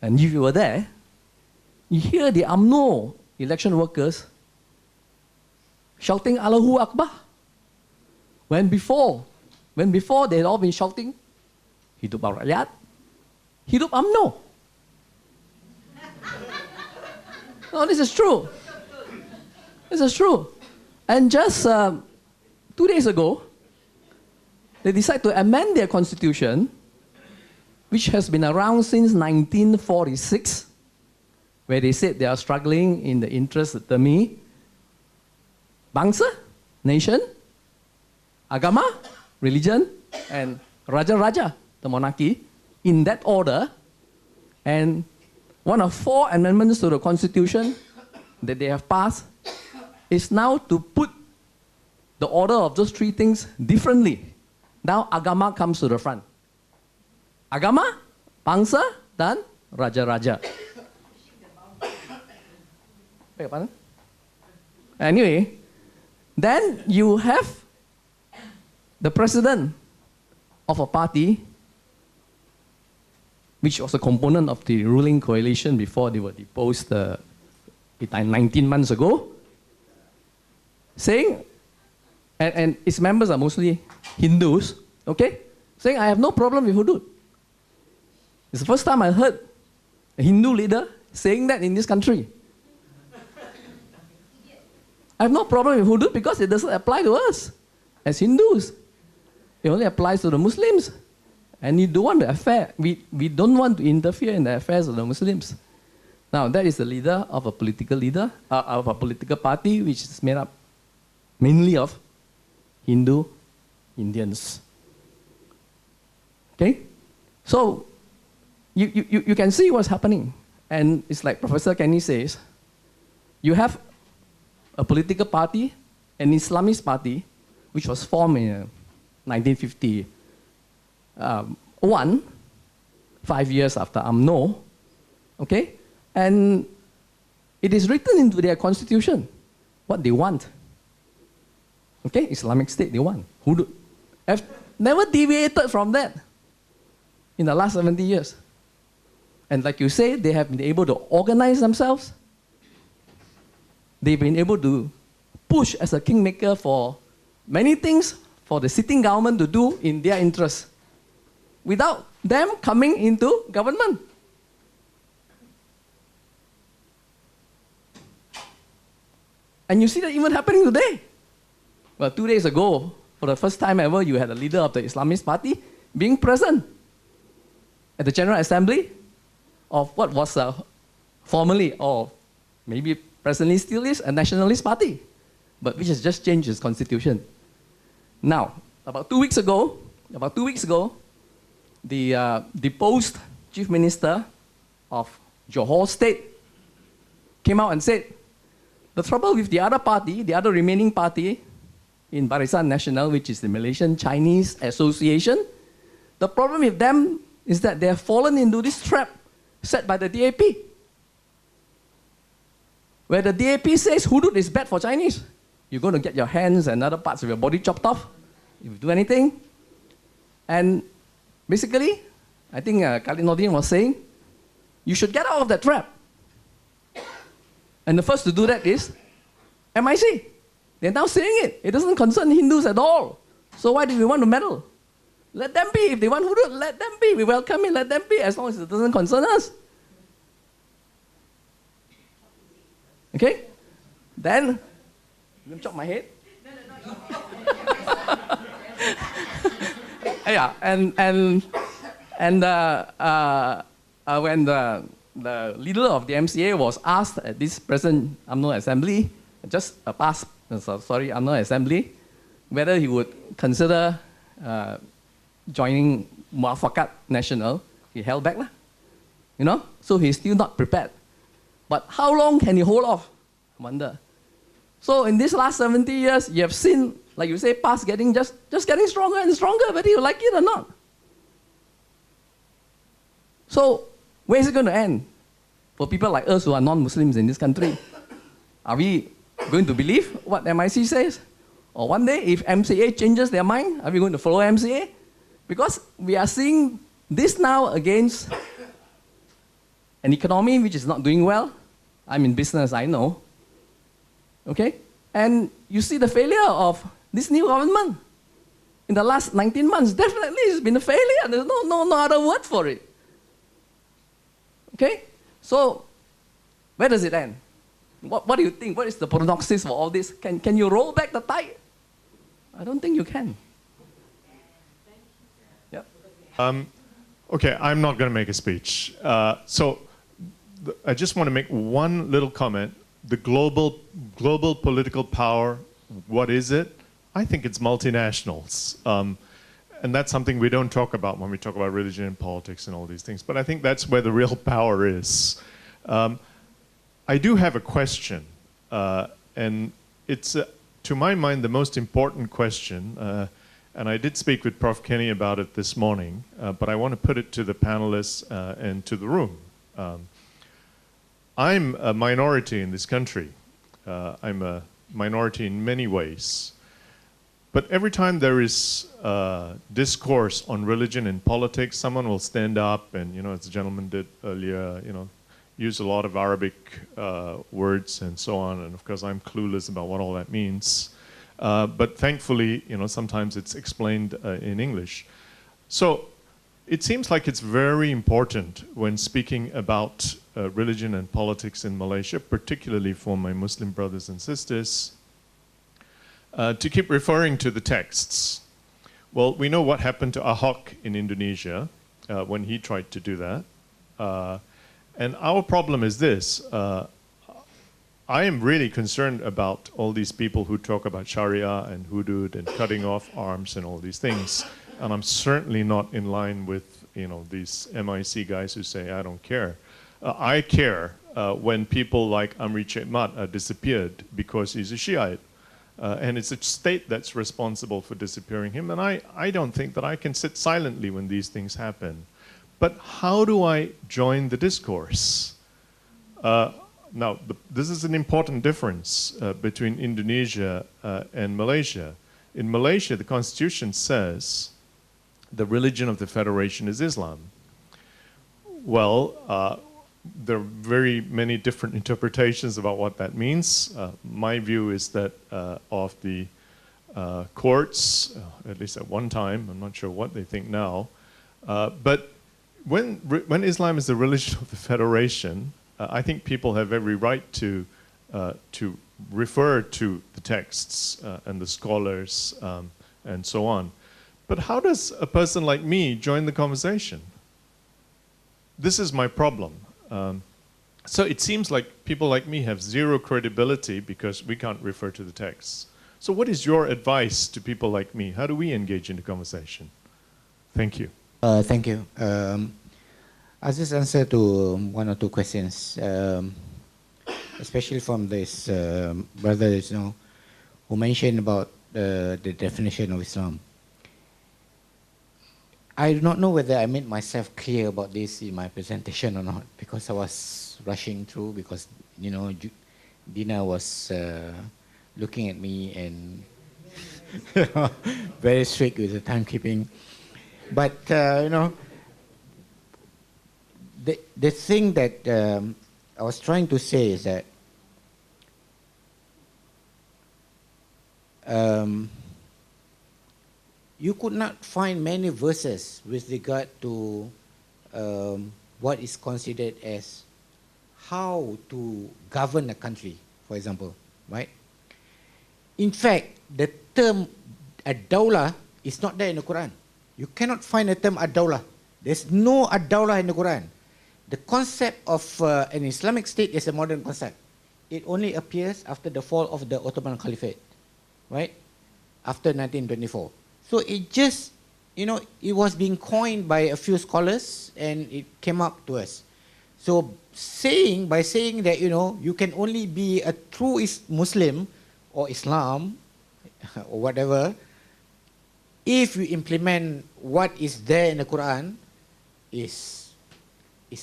and if you were there, you hear the UMNO election workers shouting Allahu Akbar. When before they had all been shouting, Hidup Rakyat, Hidup UMNO. No, this is true. This is true. And just 2 days ago, they decided to amend their constitution, which has been around since 1946, where they said they are struggling in the interest of demi bangsa, nation, agama, religion, and Raja, the monarchy, in that order. And one of 4 amendments to the Constitution that they have passed is now to put the order of those 3 things differently. Now agama comes to the front. Agama, bangsa, dan raja-raja. Beg your pardon? Anyway, then you have the president of a party, which was a component of the ruling coalition before they were deposed 19 months ago, saying, and its members are mostly Hindus, okay, saying, I have no problem with hudud. It's the first time I heard a Hindu leader saying that in this country. I have no problem with hudud because it doesn't apply to us as Hindus. It only applies to the Muslims. And you don't want the affair. We don't want to interfere in the affairs of the Muslims. Now, that is the leader of a political party, which is made up mainly of Hindu Indians. Okay? So, you can see what's happening. And it's like Professor Kenny says, you have a political party, an Islamist party, which was formed in 1951, 5 years after UMNO, okay? And it is written into their constitution what they want. Okay, Islamic State they want. Who have never deviated from that in the last 70 years. And like you say, they have been able to organize themselves. They've been able to push as a kingmaker for many things for the sitting government to do in their interest without them coming into government. And you see that even happening today. Well, 2 days ago, for the first time ever, you had a leader of the Islamist party being present at the General Assembly of what was formerly, or maybe presently still is, a nationalist party, but which has just changed its constitution. Now, about 2 weeks ago, the deposed chief minister of Johor State came out and said, the trouble with the other party, the other remaining party in Barisan Nasional, which is the Malaysian Chinese Association, the problem with them is that they have fallen into this trap set by the DAP, where the DAP says hudud is bad for Chinese. You're going to get your hands and other parts of your body chopped off if you do anything. And basically, I think Khalid Nordin was saying, you should get out of that trap. And the first to do that is MIC. They're now saying it. It doesn't concern Hindus at all. So why do we want to meddle? Let them be. If they want hudud, let them be. We welcome it, let them be, as long as it doesn't concern us. Okay? Then, you chop my head? Yeah, and when the leader of the MCA was asked at this present UMNO assembly, UMNO assembly, whether he would consider joining Muafakat National, he held back, you know? So he's still not prepared. But how long can he hold off? I wonder. So in these last 70 years, you have seen, like you say, past getting just getting stronger and stronger, whether you like it or not. So where is it going to end? For people like us who are non-Muslims in this country, are we going to believe what MIC says? Or one day, if MCA changes their mind, are we going to follow MCA? Because we are seeing this now against an economy which is not doing well. I'm in business, I know. Okay? And you see the failure of this new government. In the last 19 months, definitely it's been a failure. There's no other word for it. Okay? So, where does it end? What do you think? What is the prognosis for all this? Can you roll back the tide? I don't think you can. Yep. Okay, I'm not going to make a speech. I just want to make one little comment. The global political power, what is it? I think it's multinationals. and that's something we don't talk about when we talk about religion and politics and all these things. But I think that's where the real power is. I do have a question, and it's, to my mind, the most important question. And I did speak with Prof. Kenny about it this morning, but I want to put it to the panelists and to the room. I'm a minority in this country. I'm a minority in many ways. But every time there is discourse on religion and politics, someone will stand up and, as the gentleman did earlier, use a lot of Arabic words and so on. And of course, I'm clueless about what all that means. But thankfully, sometimes it's explained in English. So it seems like it's very important when speaking about religion and politics in Malaysia, particularly for my Muslim brothers and sisters, to keep referring to the texts. Well, we know what happened to Ahok in Indonesia when he tried to do that. And our problem is this. I am really concerned about all these people who talk about Sharia and hudud and cutting off arms and all these things. And I'm certainly not in line with these MIC guys who say, I don't care. I care when people like Amri Chekmat disappeared because he's a Shiite. And it's a state that's responsible for disappearing him. And I don't think that I can sit silently when these things happen. But how do I join the discourse? Now, this is an important difference between Indonesia and Malaysia. In Malaysia, the constitution says the religion of the federation is Islam. Well, there are very many different interpretations about what that means. My view is that of the courts, at least at one time, I'm not sure what they think now, but when Islam is the religion of the federation, I think people have every right to refer to the texts and the scholars and so on. But how does a person like me join the conversation? This is my problem. So it seems like people like me have zero credibility because we can't refer to the texts. So what is your advice to people like me? How do we engage in the conversation? Thank you. Thank you. I'll just answer to one or two questions, especially from this brother who mentioned about the definition of Islam. I do not know whether I made myself clear about this in my presentation or not, because I was rushing through, because Dina was looking at me and very strict with the timekeeping. But the thing that I was trying to say is that you could not find many verses with regard to what is considered as how to govern a country, for example, right? In fact, the term ad-dawlah is not there in the Quran. You cannot find the term ad-dawlah. There's no ad-dawlah in the Quran. The concept of an Islamic state is a modern concept. It only appears after the fall of the Ottoman Caliphate, right? After 1924. So it just, it was being coined by a few scholars and it came up to us. So by saying that, you can only be a true Muslim or Islam or whatever if you implement what is there in the Quran is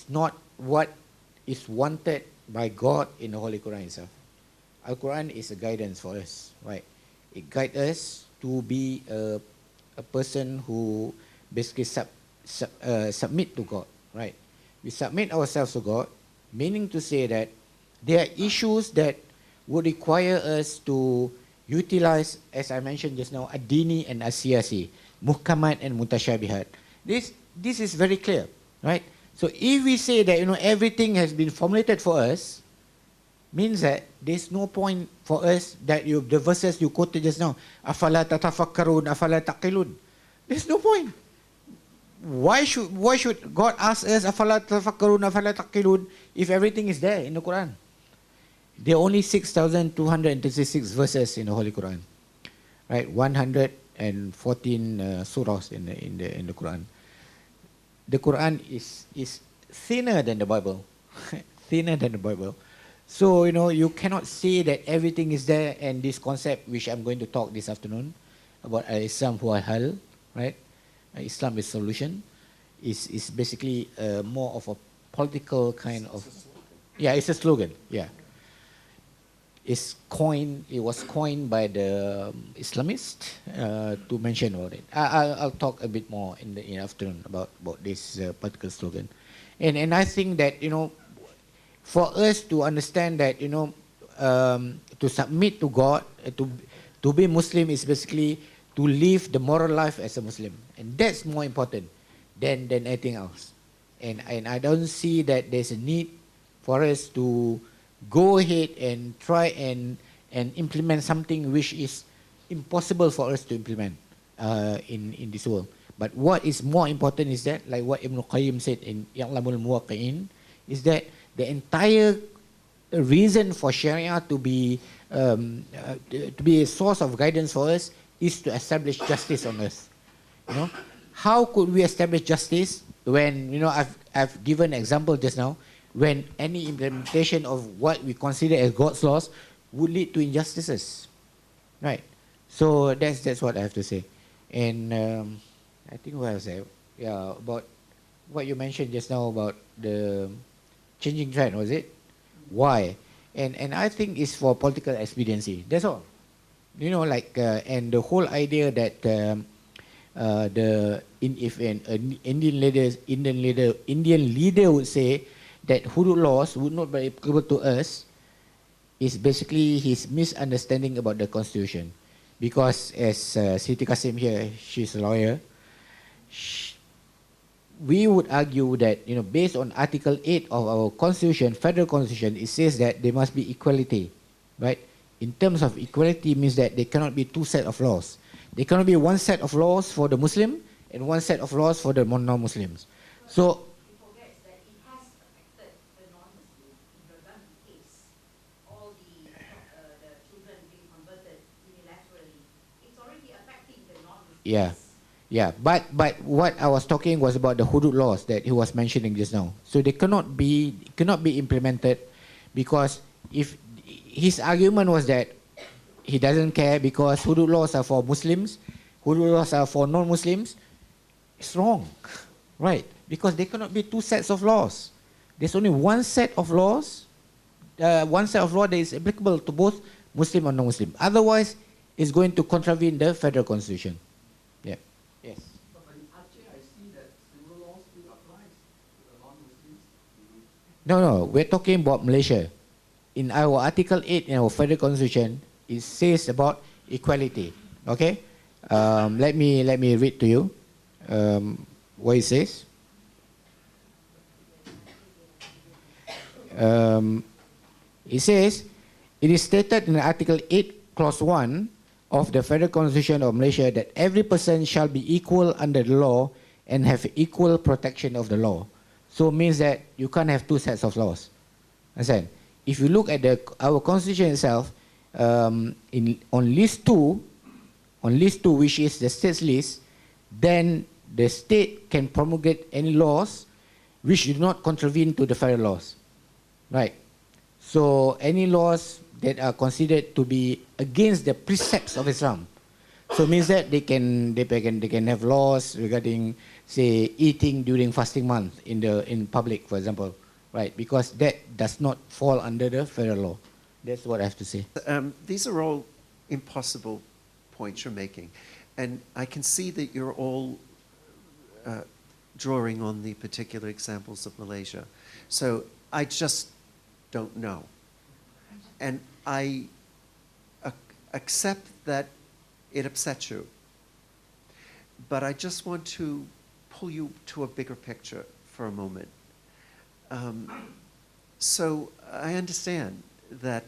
not what is wanted by God in the Holy Quran itself. Al-Quran is a guidance for us, right? It guides us to be a person who basically submit to God, right? We submit ourselves to God, meaning to say that there are issues that would require us to utilize, as I mentioned just now, ad-dini and as-siyasi, muhkamat and mutashabihat. This is very clear, right? So if we say that everything has been formulated for us, means that there's no point for us that the verses you quoted just now, afala tatafakkarun, afala taqilun. There's no point. Why should God ask us afala tatafakkarun, afala taqilun if everything is there in the Quran? There are only 6,236 verses in the Holy Quran, right? 100 and 14 surahs in the Quran. The Quran is thinner than the Bible, thinner than the Bible. So you cannot say that everything is there, and this concept which I'm going to talk this afternoon about Islam huwa hal, right? Islam is solution, is basically more of a political kind of. Yeah, it's a slogan. Yeah. It was coined by the Islamist to mention about it. I'll talk a bit more in the afternoon about this particular slogan, and I think that for us to understand that to submit to God, to be Muslim is basically to live the moral life as a Muslim, and that's more important than anything else. And I don't see that there's a need for us to go ahead and try and implement something which is impossible for us to implement in this world. But what is more important is that, like what Ibn Qayyim said in Ya'lamul Muwaqqi'in, is that the entire reason for Sharia to be a source of guidance for us is to establish justice on earth. How could we establish justice when I've given an example just now, when any implementation of what we consider as God's laws would lead to injustices, right? So that's what I have to say. And I think what else? Yeah, about what you mentioned just now about the changing trend, was it? Why? And I think it's for political expediency. That's all. And the whole idea that if an Indian leader would say that hudud laws would not be applicable to us is basically his misunderstanding about the Constitution. Because as Siti Kasim here, she's a lawyer, we would argue that, based on Article 8 of our Constitution, Federal Constitution, it says that there must be equality, right? In terms of equality means that there cannot be two sets of laws. There cannot be one set of laws for the Muslim and one set of laws for the non-Muslims. So yeah. But what I was talking was about the hudud laws that he was mentioning just now. So they cannot be implemented, because if his argument was that he doesn't care because hudud laws are for Muslims, hudud laws are for non-Muslims, it's wrong, right? Because there cannot be two sets of laws. There's only one set of laws, one set of law that is applicable to both Muslim and non-Muslim. Otherwise, it's going to contravene the Federal Constitution. Yeah. Yes. But in Aceh, I see that similar laws still applies to the non-Muslims. No, we're talking about Malaysia. In our Article 8 in our Federal Constitution, it says about equality. Okay? Let me read to you what it says. It says, it is stated in Article 8, Clause 1 of the Federal Constitution of Malaysia that every person shall be equal under the law and have equal protection of the law. So it means that you can't have two sets of laws. Understand? If you look at our Constitution itself, on list 2, which is the state's list, then the state can promulgate any laws which do not contravene to the federal laws. Right? So any laws that are considered to be against the precepts of Islam. So it means that they can have laws regarding, say, eating during fasting month in public, for example, right? Because that does not fall under the federal law. That's what I have to say. These are all impossible points you're making, and I can see that you're all drawing on the particular examples of Malaysia. So I just don't know. And I accept that it upsets you. But I just want to pull you to a bigger picture for a moment. So I understand that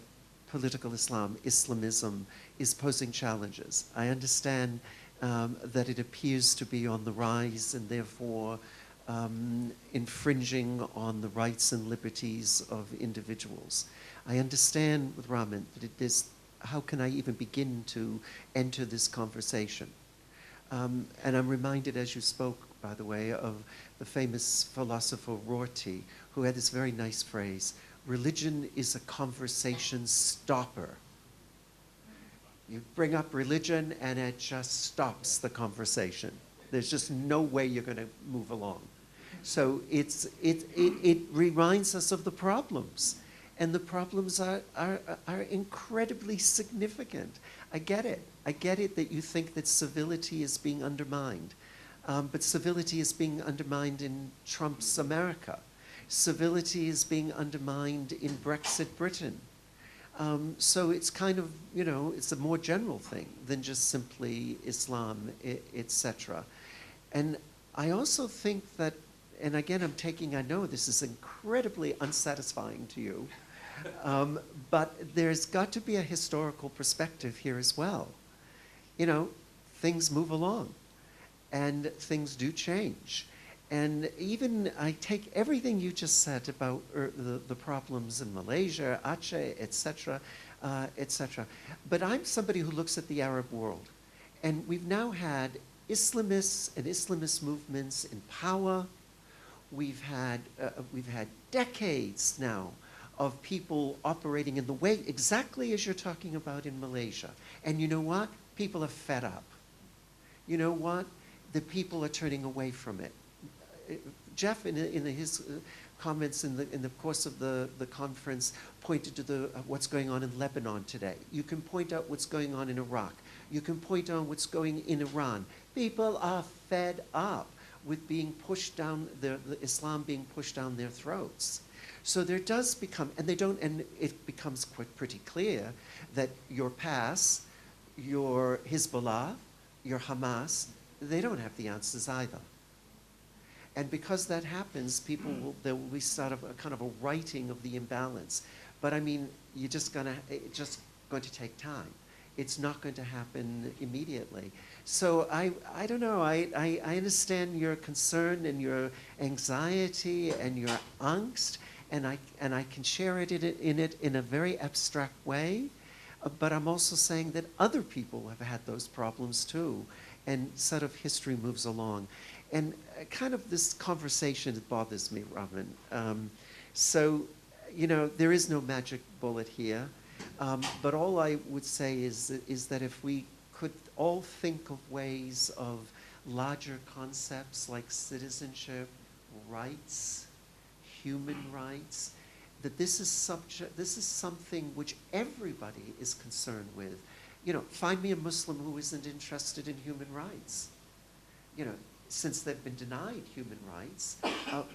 political Islamism is posing challenges. I understand that it appears to be on the rise and therefore infringing on the rights and liberties of individuals. I understand with Rahman that how can I even begin to enter this conversation? And I'm reminded as you spoke, by the way, of the famous philosopher Rorty, who had this very nice phrase, religion is a conversation stopper. You bring up religion and it just stops the conversation. There's just no way you're going to move along. So it reminds us of the problems. And the problems are incredibly significant. I get it. I get it that you think that civility is being undermined. But civility is being undermined in Trump's America. Civility is being undermined in Brexit Britain. So it's kind of, you know, it's a more general thing than just simply Islam, etc. And I also think that, and again, I know this is incredibly unsatisfying to you, but there's got to be a historical perspective here as well. You know, things move along, and things do change. And even I take everything you just said about the problems in Malaysia, Aceh, etc., etc. But I'm somebody who looks at the Arab world, and we've now had Islamists and Islamist movements in power. We've had decades now of people operating in the way exactly as you're talking about in Malaysia. And you know what? People are fed up. You know what? The people are turning away from it. Jeff, in his comments in the course of the conference, pointed to what's going on in Lebanon today. You can point out what's going on in Iraq. You can point out what's going in Iran. People are fed up with being pushed down, the Islam being pushed down their throats. So there does become, and it becomes pretty clear that your PAS, your Hezbollah, your Hamas, they don't have the answers either. And because that happens, there will be sort of a kind of a righting of the imbalance. But I mean, it's just going to take time. It's not going to happen immediately. So I don't know, I understand your concern and your anxiety and your angst, and I can share it in a very abstract way, but I'm also saying that other people have had those problems too, and sort of history moves along. And kind of this conversation bothers me, Raman. So, you know, there is no magic bullet here, but all I would say is that if we could all think of ways of larger concepts like citizenship, rights, human rights, that this is something which everybody is concerned with. You know, find me a Muslim who isn't interested in human rights. You know, since they've been denied human rights,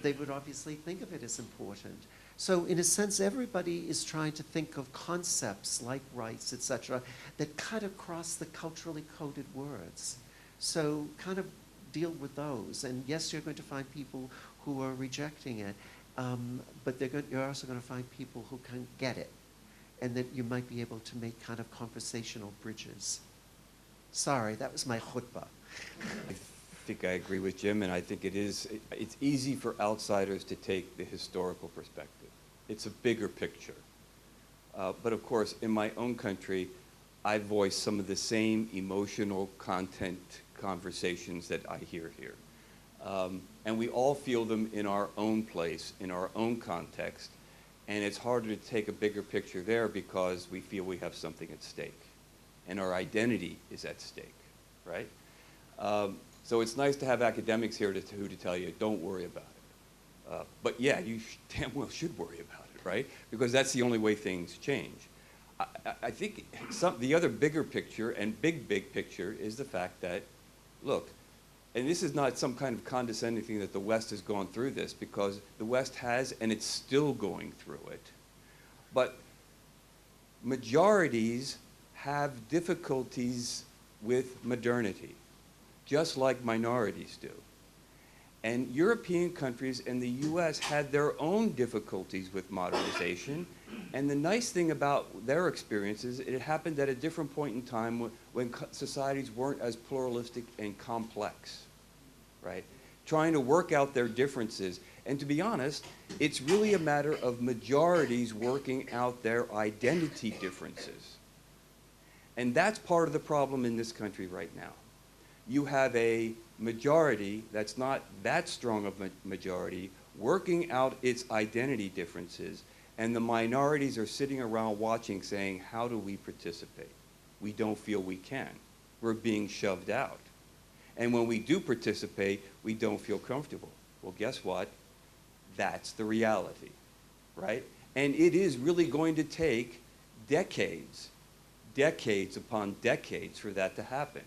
they would obviously think of it as important. So in a sense, everybody is trying to think of concepts like rights, etc., that cut across the culturally coded words. So kind of deal with those. And yes, you're going to find people who are rejecting it, but you're also going to find people who can get it, and that you might be able to make kind of conversational bridges. Sorry, that was my khutbah. I think I agree with Jim, and I think it's easy for outsiders to take the historical perspective. It's a bigger picture. But of course, in my own country, I voice some of the same emotional content conversations that I hear here. And we all feel them in our own place, in our own context, and it's harder to take a bigger picture there because we feel we have something at stake, and our identity is at stake, right? So it's nice to have academics here to tell you, don't worry about it. But yeah, you damn well should worry about it, right? Because that's the only way things change. I think the other bigger picture and big picture is the fact that, look, and this is not some kind of condescending thing that the West has gone through this, because the West has, and it's still going through it. But majorities have difficulties with modernity, just like minorities do. And European countries and the US had their own difficulties with modernization. And the nice thing about their experiences, it happened at a different point in time when societies weren't as pluralistic and complex, right? Trying to work out their differences. And to be honest, it's really a matter of majorities working out their identity differences. And that's part of the problem in this country right now. you have a majority that's not that strong of a majority working out its identity differences, and the minorities are sitting around watching saying, how do we participate? We don't feel we can. We're being shoved out. And when we do participate, we don't feel comfortable. Well, guess what? That's the reality, right? And it is really going to take decades upon decades for that to happen.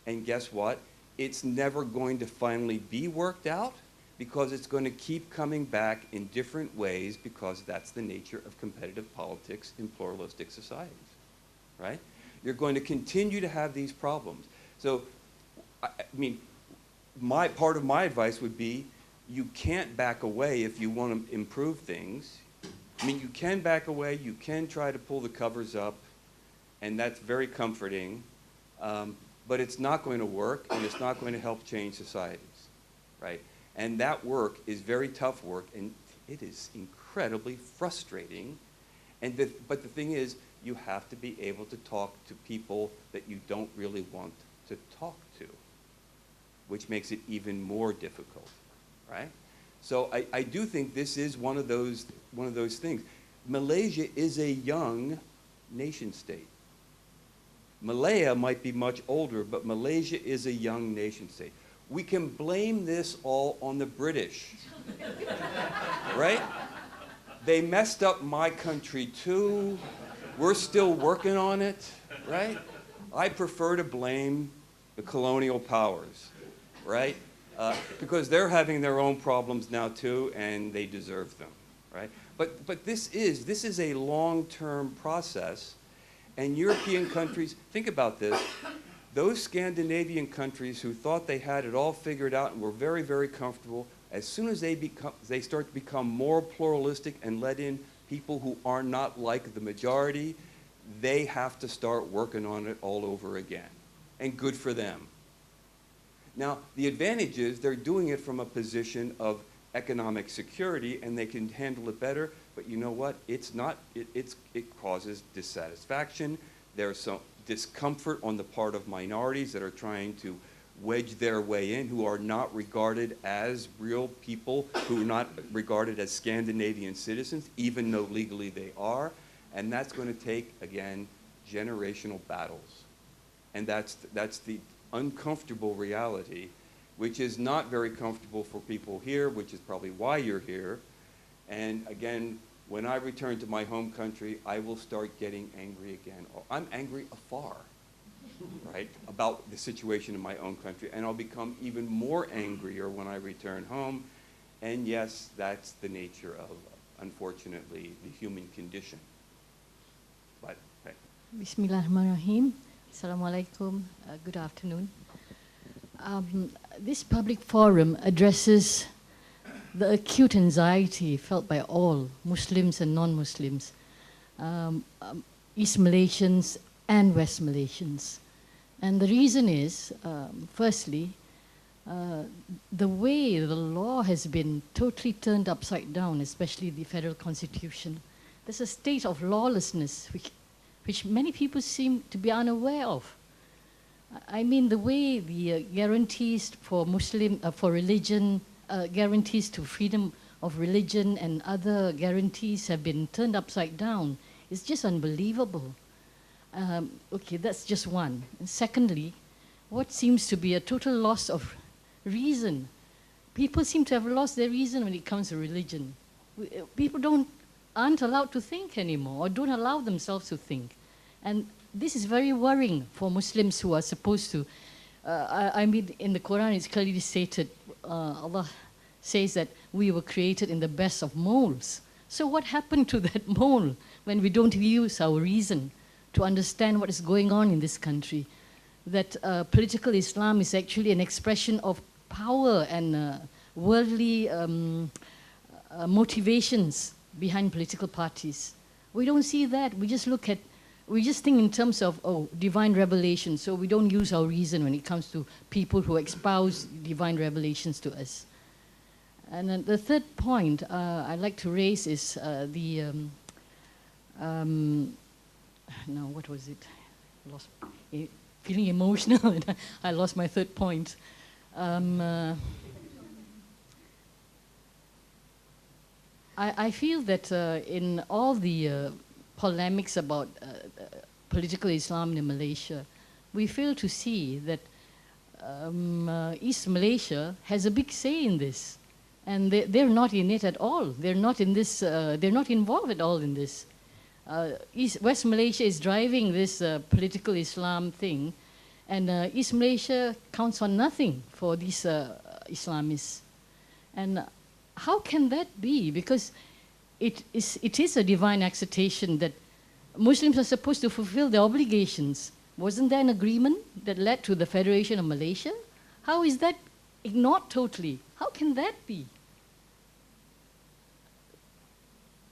And guess what? It's never going to finally be worked out, because it's going to keep coming back in different ways, because that's the nature of competitive politics in pluralistic societies, right? You're going to continue to have these problems. So, I mean, part of my advice would be, you can't back away if you want to improve things. I mean, you can back away, you can try to pull the covers up, and that's very comforting, but it's not going to work, and it's not going to help change societies, right? And that work is very tough work, and it is incredibly frustrating. But the thing is, you have to be able to talk to people that you don't really want to talk to, which makes it even more difficult, right? So I do think this is one of those things. Malaysia is a young nation state. Malaya might be much older, but Malaysia is a young nation state. We can blame this all on the British, right? They messed up my country too. We're still working on it, right? I prefer to blame the colonial powers, right? Because they're having their own problems now too, and they deserve them, right? But this is a long-term process, and European countries, think about this, those Scandinavian countries who thought they had it all figured out and were very, very comfortable, as soon as they start to become more pluralistic and let in people who are not like the majority, they have to start working on it all over again. And good for them. Now, the advantage is they're doing it from a position of economic security, and they can handle it better, but you know what? It causes dissatisfaction. There's some discomfort on the part of minorities that are trying to wedge their way in, who are not regarded as real people, who are not regarded as Scandinavian citizens, even though legally they are. And that's going to take, again, generational battles. And that's the uncomfortable reality, which is not very comfortable for people here, which is probably why you're here. And again, when I return to my home country, I will start getting angry again. I'm angry afar, right, about the situation in my own country, and I'll become even more angrier when I return home. And yes, that's the nature of, unfortunately, the human condition. But, hey. Bismillahirrahmanirrahim. Assalamualaikum. Good afternoon. This public forum addresses the acute anxiety felt by all, Muslims and non-Muslims, East Malaysians and West Malaysians. And the reason is, firstly, the way the law has been totally turned upside down, especially the federal constitution. There's a state of lawlessness which many people seem to be unaware of. I mean, the way the guarantees for religion, guarantees to freedom of religion and other guarantees have been turned upside down. It's just unbelievable. Okay, that's just one. And secondly, what seems to be a total loss of reason. People seem to have lost their reason when it comes to religion. People aren't allowed to think anymore, or don't allow themselves to think. And this is very worrying for Muslims who are supposed to, I mean, in the Quran it's clearly stated, Allah says that we were created in the best of molds. So what happened to that mold when we don't use our reason to understand what is going on in this country? That political Islam is actually an expression of power and worldly motivations behind political parties. We don't see that. We just think in terms of, divine revelation, so we don't use our reason when it comes to people who espouse divine revelations to us. And then the third point I'd like to raise is what was it? feeling emotional and I lost my third point. I feel that in all the polemics about political Islam in Malaysia, we fail to see that East Malaysia has a big say in this. And they're not in it at all. They're not in this, they're not involved at all in this. West Malaysia is driving this political Islam thing, and East Malaysia counts on nothing for these Islamists. And how can that be? Because it is a divine acceptation that Muslims are supposed to fulfill their obligations. Wasn't there an agreement that led to the Federation of Malaysia? How is that ignored totally? How can that be?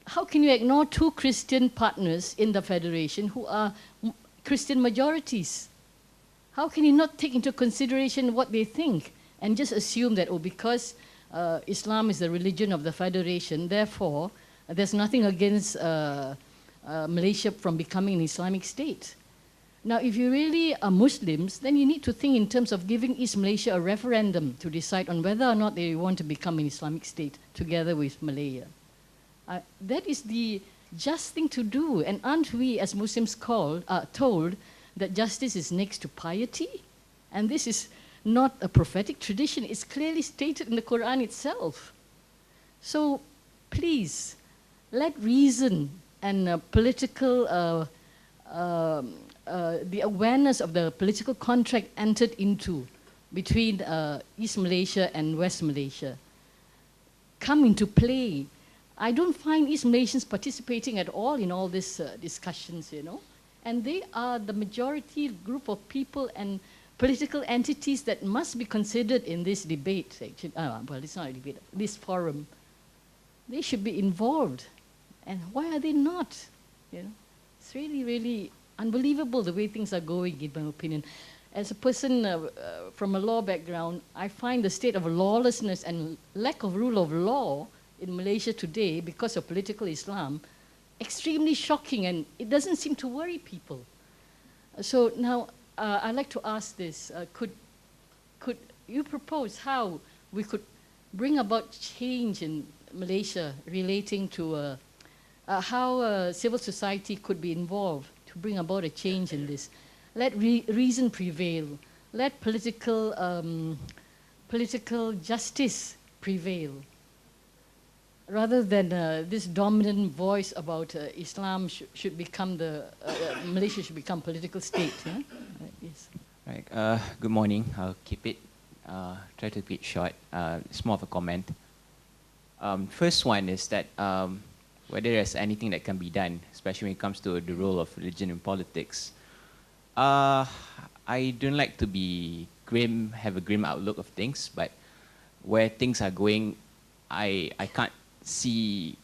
How can you ignore two Christian partners in the Federation who are Christian majorities? How can you not take into consideration what they think and just assume that, oh, because Islam is the religion of the Federation, therefore there's nothing against Malaysia from becoming an Islamic state? Now, if you really are Muslims, then you need to think in terms of giving East Malaysia a referendum to decide on whether or not they want to become an Islamic state together with Malaya. That is the just thing to do. And aren't we, as Muslims, told that justice is next to piety? And this is not a prophetic tradition. It's clearly stated in the Quran itself. So please, let reason and political, the awareness of the political contract entered into between East Malaysia and West Malaysia come into play. I don't find East Malaysians participating at all in all these discussions, you know. And they are the majority group of people and political entities that must be considered in this debate, actually. Well, it's not a debate, this forum. They should be involved. And why are they not? You know, it's really, really unbelievable the way things are going, in my opinion. As a person from a law background, I find the state of lawlessness and lack of rule of law in Malaysia today, because of political Islam, extremely shocking, and it doesn't seem to worry people. So now, I'd like to ask this. Could you propose how we could bring about change in Malaysia relating to how civil society could be involved to bring about a change in this? Let reason prevail. Let political justice prevail. Rather than this dominant voice about Islam should become Malaysia should become political state. Huh? Yes. Right. Good morning. I'll keep it. Try to keep it short. It's more of a comment. First one is that whether there's anything that can be done, especially when it comes to the role of religion in politics. I don't like to be grim, have a grim outlook of things, but where things are going, I can't see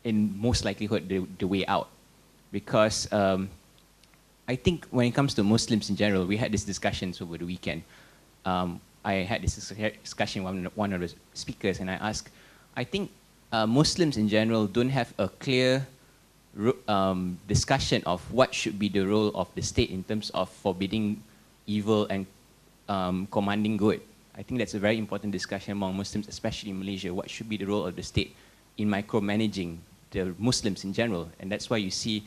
in most likelihood the way out. Because I think when it comes to Muslims in general, we had these discussions over the weekend. I had this discussion with one of the speakers, and I asked, I think Muslims in general don't have a clear discussion of what should be the role of the state in terms of forbidding evil and commanding good. I think that's a very important discussion among Muslims, especially in Malaysia. What should be the role of the state in micromanaging the Muslims in general? And that's why you see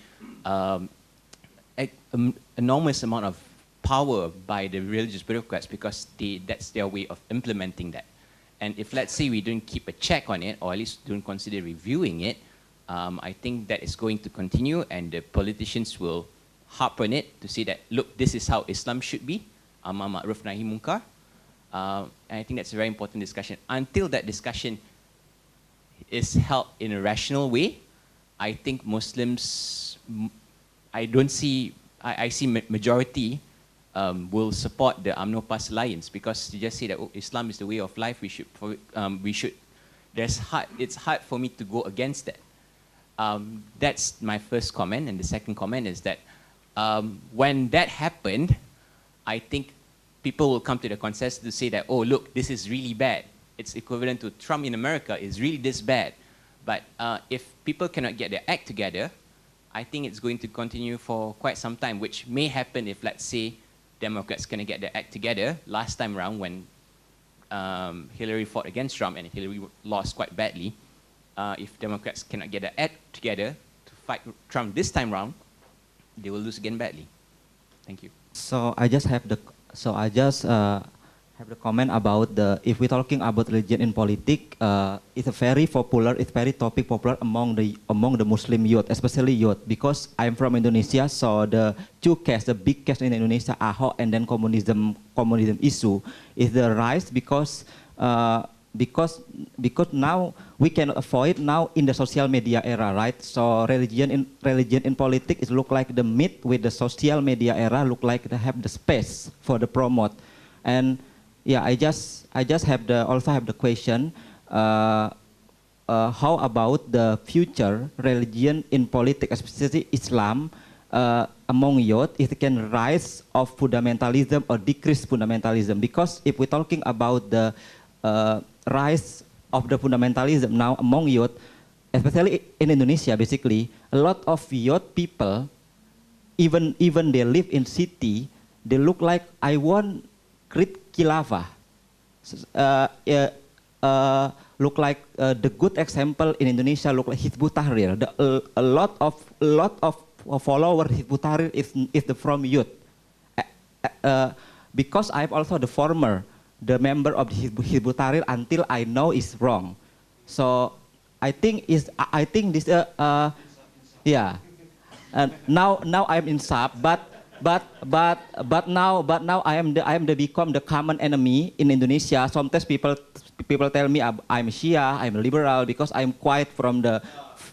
enormous amount of power by the religious bureaucrats, because that's their way of implementing that. And if, let's say, we don't keep a check on it, or at least don't consider reviewing it, I think that is going to continue, and the politicians will harp on it to say that, look, this is how Islam should be, amar ma'ruf nahi munkar. And I think that's a very important discussion. Until that discussion is held in a rational way, I think Muslims, I see majority will support the UMNO PAS alliance, because they just say that, oh, Islam is the way of life, it's hard for me to go against that. That's my first comment. And the second comment is that when that happened, I think people will come to the consensus to say that, oh, look, this is really bad. It's equivalent to Trump in America is really this bad. But if people cannot get their act together, I think it's going to continue for quite some time, which may happen if, let's say, Democrats going to get their act together last time around when Hillary fought against Trump and Hillary lost quite badly. If Democrats cannot get their act together to fight Trump this time around, they will lose again badly. Thank you. So I just have the comment about if we're talking about religion in politics, it's a very popular, it's very topic popular among the Muslim youth, especially youth, because I'm from Indonesia. So the big case in Indonesia, Ahok and then communism issue is the rise because now we cannot avoid now in the social media era, right? So religion in politics is look like the myth with the social media era look like they have the space for the promote. And yeah, I just also have the question, how about the future religion in politics, especially Islam, among youth, if it can rise of fundamentalism or decrease fundamentalism? Because if we're talking about the rise of the fundamentalism now among youth, especially in Indonesia, basically, a lot of youth people, even they live in city, they look like I want create khilafah. Look like the good example in Indonesia look like Hizbut Tahrir. A lot of followers Hizbut Tahrir is from youth. Because I'm also the member of the Hizbut Tahrir until I know it's wrong. So I think this yeah. Now I'm in sub, but now I am become the common enemy in Indonesia. Sometimes people tell me I'm Shia, I'm liberal because I'm quiet from the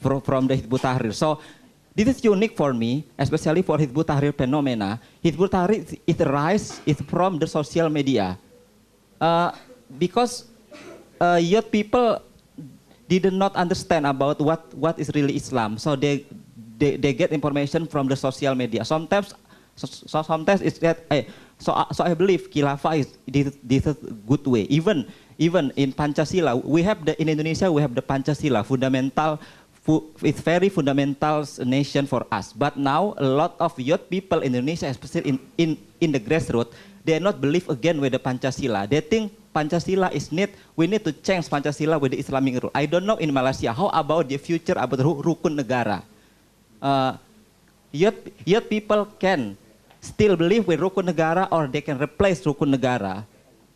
Hizbut Tahrir. So this is unique for me, especially for Hizbut Tahrir phenomena. Hizbut Tahrir is rise is from the social media, because youth people did not understand about what is really Islam. So they get information from the social media. Sometimes it's that. So I believe khilafah is this a good way. Even in Pancasila, in Indonesia we have the Pancasila, fundamental. It's very fundamental nation for us. But now a lot of youth people in Indonesia, especially in the grassroots, they not believe again with the Pancasila. They think Pancasila we need to change Pancasila with the Islamic rule. I don't know in Malaysia, how about the future about rukun negara? Youth people can still believe with rukun negara or they can replace rukun negara.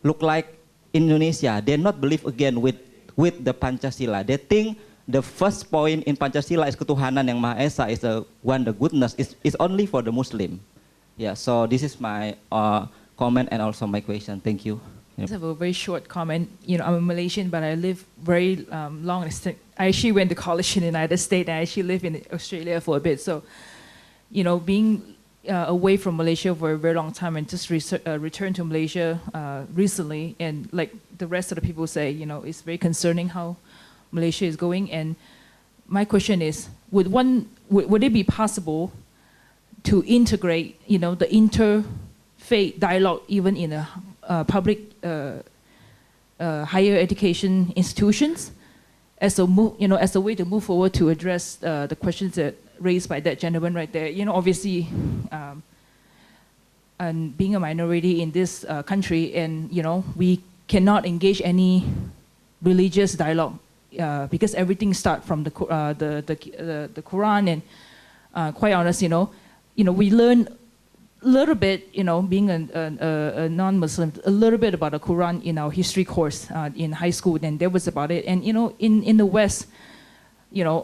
Look like in Indonesia, they not believe again with the Pancasila. They think the first point in Pancasila is ketuhanan yang Maha Esa, is the goodness is only for the Muslim. Yeah, so this is my comment and also my question. Thank you. I have a very short comment. You know, I'm a Malaysian, but I live very long. I actually went to college in the United States, and I actually live in Australia for a bit. So, you know, being away from Malaysia for a very long time and just returned to Malaysia recently, and like the rest of the people say, you know, it's very concerning how Malaysia is going. And my question is, would it be possible to integrate, you know, the interfaith dialogue even in a public higher education institutions as a way to move forward to address the questions that raised by that gentleman right there? You know, obviously, and being a minority in this country, and you know, we cannot engage any religious dialogue because everything starts from the Quran, and quite honest, you know, we learn a little bit, you know, being a non-Muslim, a little bit about the Quran in our history course in high school, and that was about it. And you know, in the West, you know,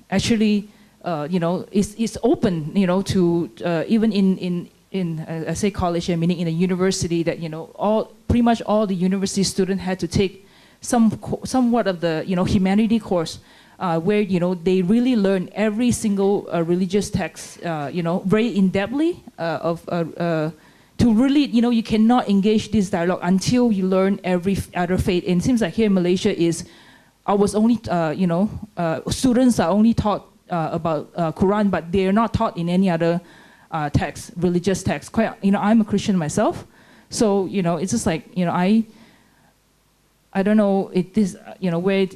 actually, you know, it's open, you know, to even in I say college, meaning in a university, that you know, pretty much all the university students had to take somewhat of the, you know, humanity course, where, you know, they really learn every single religious text, you know, very in-depthly to really, you know, you cannot engage this dialogue until you learn every other faith. And it seems like here in Malaysia I was only, you know, students are only taught about Quran, but they are not taught in any other text, religious text. Quite, you know, I'm a Christian myself, so, you know, it's just like, you know, I don't know, you know, where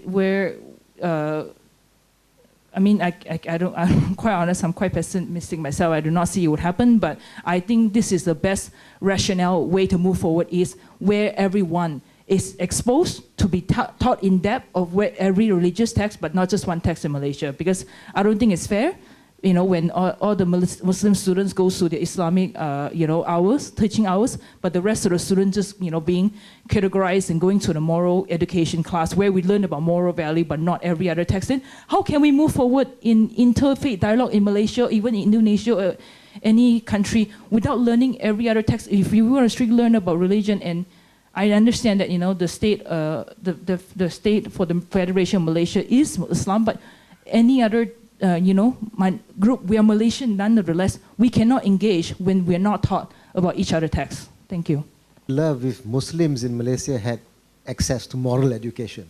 I mean, I'm quite honest, I'm quite pessimistic myself. I do not see it would happen, but I think this is the best rationale way to move forward is where everyone is exposed to be taught in depth of where every religious text, but not just one text in Malaysia, because I don't think it's fair, you know, when all the Muslim students go to the Islamic, you know, hours, teaching hours, but the rest of the students just, you know, being categorized and going to the moral education class where we learn about moral value, but not every other text. Then how can we move forward in interfaith dialogue in Malaysia, even in Indonesia, or any country, without learning every other text? If you want to strictly learn about religion, and I understand that, you know, the state, the state for the Federation of Malaysia is Islam, but any other you know, my group, we are Malaysian nonetheless. We cannot engage when we are not taught about each other texts. Thank you. Love if Muslims in Malaysia had access to moral education.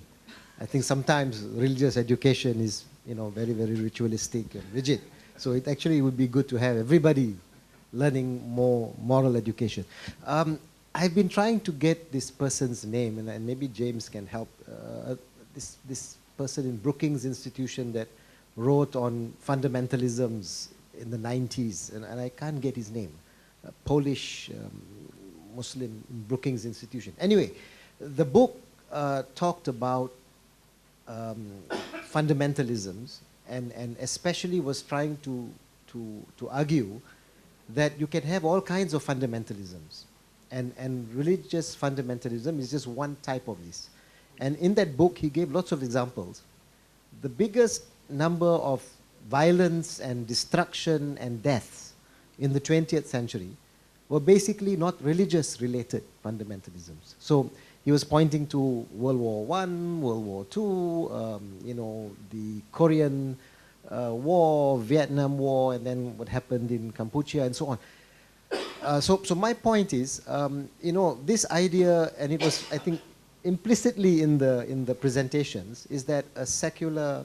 I think sometimes religious education is, you know, very, very ritualistic and rigid. So it actually would be good to have everybody learning more moral education. I've been trying to get this person's name, and maybe James can help. This person in Brookings Institution that wrote on fundamentalisms in the 90s, and I can't get his name. A Polish Muslim in Brookings Institution. Anyway, the book talked about fundamentalisms, and especially was trying to argue that you can have all kinds of fundamentalisms, and religious fundamentalism is just one type of this. And in that book, he gave lots of examples. The biggest number of violence and destruction and deaths in the 20th century were basically not religious related fundamentalisms. So he was pointing to World War I, World War II, you know, the Korean War, Vietnam War, and then what happened in Cambodia and so on. So my point is, you know, this idea, and it was, I think, implicitly in the presentations, is that a secular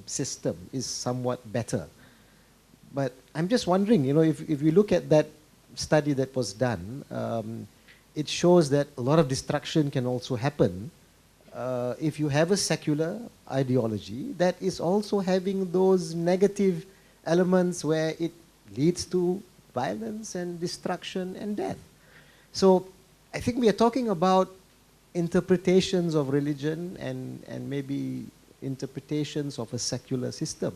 system is somewhat better. But I'm just wondering, you know, if you look at that study that was done, it shows that a lot of destruction can also happen if you have a secular ideology that is also having those negative elements where it leads to violence and destruction and death. So I think we are talking about interpretations of religion and maybe interpretations of a secular system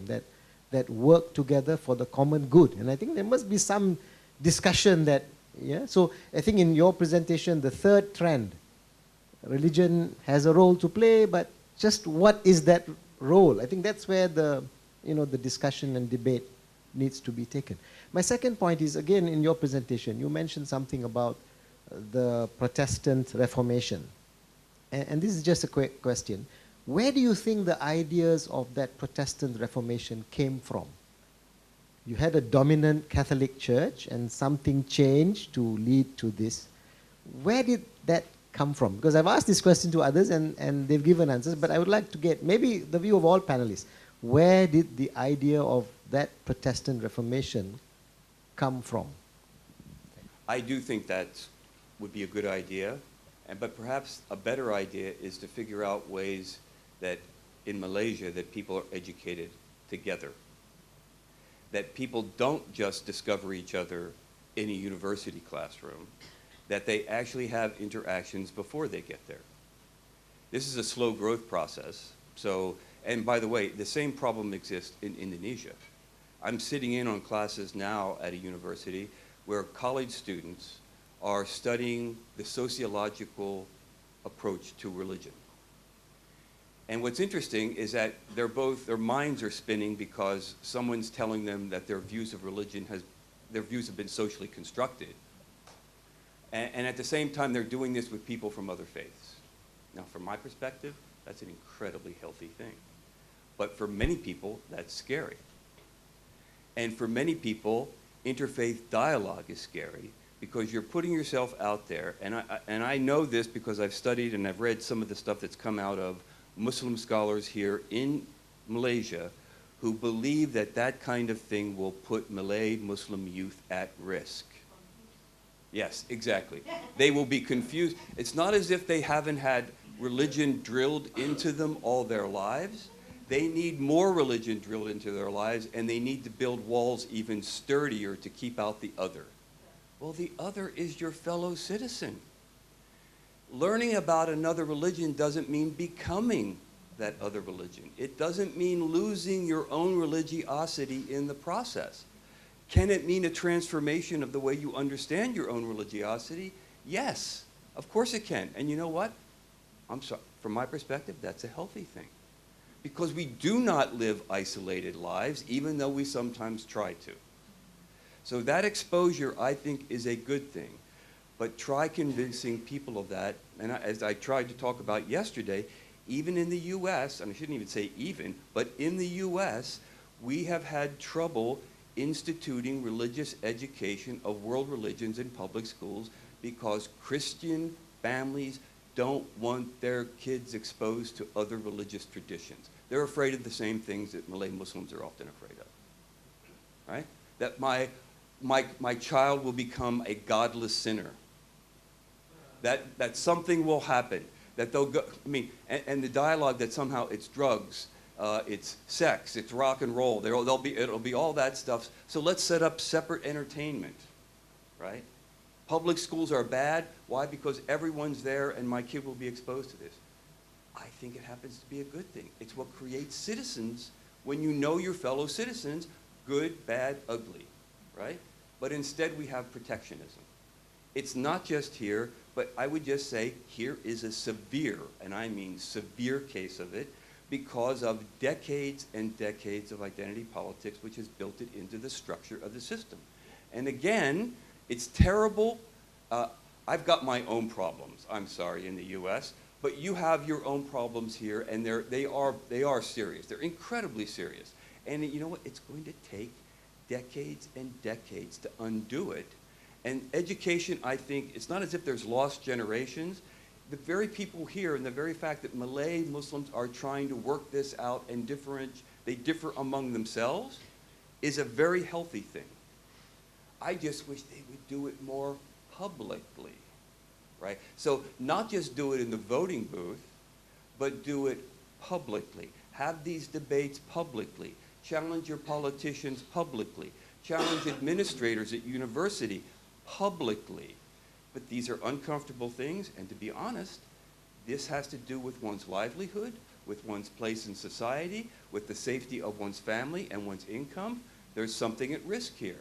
that work together for the common good. And I think there must be some discussion that, yeah. So I think in your presentation, the third trend, religion has a role to play, but just what is that role? I think that's where the, you know, the discussion and debate needs to be taken. My second point is, again, in your presentation, you mentioned something about the Protestant Reformation. And this is just a quick question. Where do you think the ideas of that Protestant Reformation came from? You had a dominant Catholic Church and something changed to lead to this. Where did that come from? Because I've asked this question to others and they've given answers, but I would like to get maybe the view of all panelists. Where did the idea of that Protestant Reformation come from? I do think that would be a good idea, but perhaps a better idea is to figure out ways that in Malaysia that people are educated together, that people don't just discover each other in a university classroom, that they actually have interactions before they get there. This is a slow growth process. So, and by the way, the same problem exists in Indonesia. I'm sitting in on classes now at a university where college students are studying the sociological approach to religion. And what's interesting is that their minds are spinning because someone's telling them that their views of religion their views have been socially constructed. And at the same time, they're doing this with people from other faiths. Now, from my perspective, that's an incredibly healthy thing. But for many people, that's scary. And for many people, interfaith dialogue is scary because you're putting yourself out there. And I know this because I've studied and I've read some of the stuff that's come out of Muslim scholars here in Malaysia who believe that that kind of thing will put Malay Muslim youth at risk. Yes, exactly. They will be confused. It's not as if they haven't had religion drilled into them all their lives. They need more religion drilled into their lives, and they need to build walls even sturdier to keep out the other. Well, the other is your fellow citizen. Learning about another religion doesn't mean becoming that other religion. It doesn't mean losing your own religiosity in the process. Can it mean a transformation of the way you understand your own religiosity? Yes, of course it can. And you know what? I'm sorry, from my perspective, that's a healthy thing. Because we do not live isolated lives, even though we sometimes try to. So that exposure, I think, is a good thing. But try convincing people of that, and as I tried to talk about yesterday, even in the US, and I shouldn't even say even, but in the US, we have had trouble instituting religious education of world religions in public schools because Christian families don't want their kids exposed to other religious traditions. They're afraid of the same things that Malay Muslims are often afraid of, right? That my child will become a godless sinner. That something will happen. That they'll go, I mean, and the dialogue that somehow it's drugs, it's sex, it's rock and roll. It'll be all that stuff. So let's set up separate entertainment, right? Public schools are bad. Why? Because everyone's there and my kid will be exposed to this. I think it happens to be a good thing. It's what creates citizens when you know your fellow citizens, good, bad, ugly, right? But instead we have protectionism. It's not just here, but I would just say here is a severe, and I mean severe case of it, because of decades and decades of identity politics, which has built it into the structure of the system. And again, it's terrible. I've got my own problems, I'm sorry, in the US, but you have your own problems here, and they are serious. They're incredibly serious. And you know what? It's going to take decades and decades to undo it. And education, I think, it's not as if there's lost generations. The very people here and the very fact that Malay Muslims are trying to work this out and they differ among themselves is a very healthy thing. I just wish they would do it more publicly, right? So not just do it in the voting booth, but do it publicly. Have these debates publicly. Challenge your politicians publicly. Challenge administrators at university publicly. But these are uncomfortable things, and to be honest, this has to do with one's livelihood, with one's place in society, with the safety of one's family and one's income. There's something at risk here.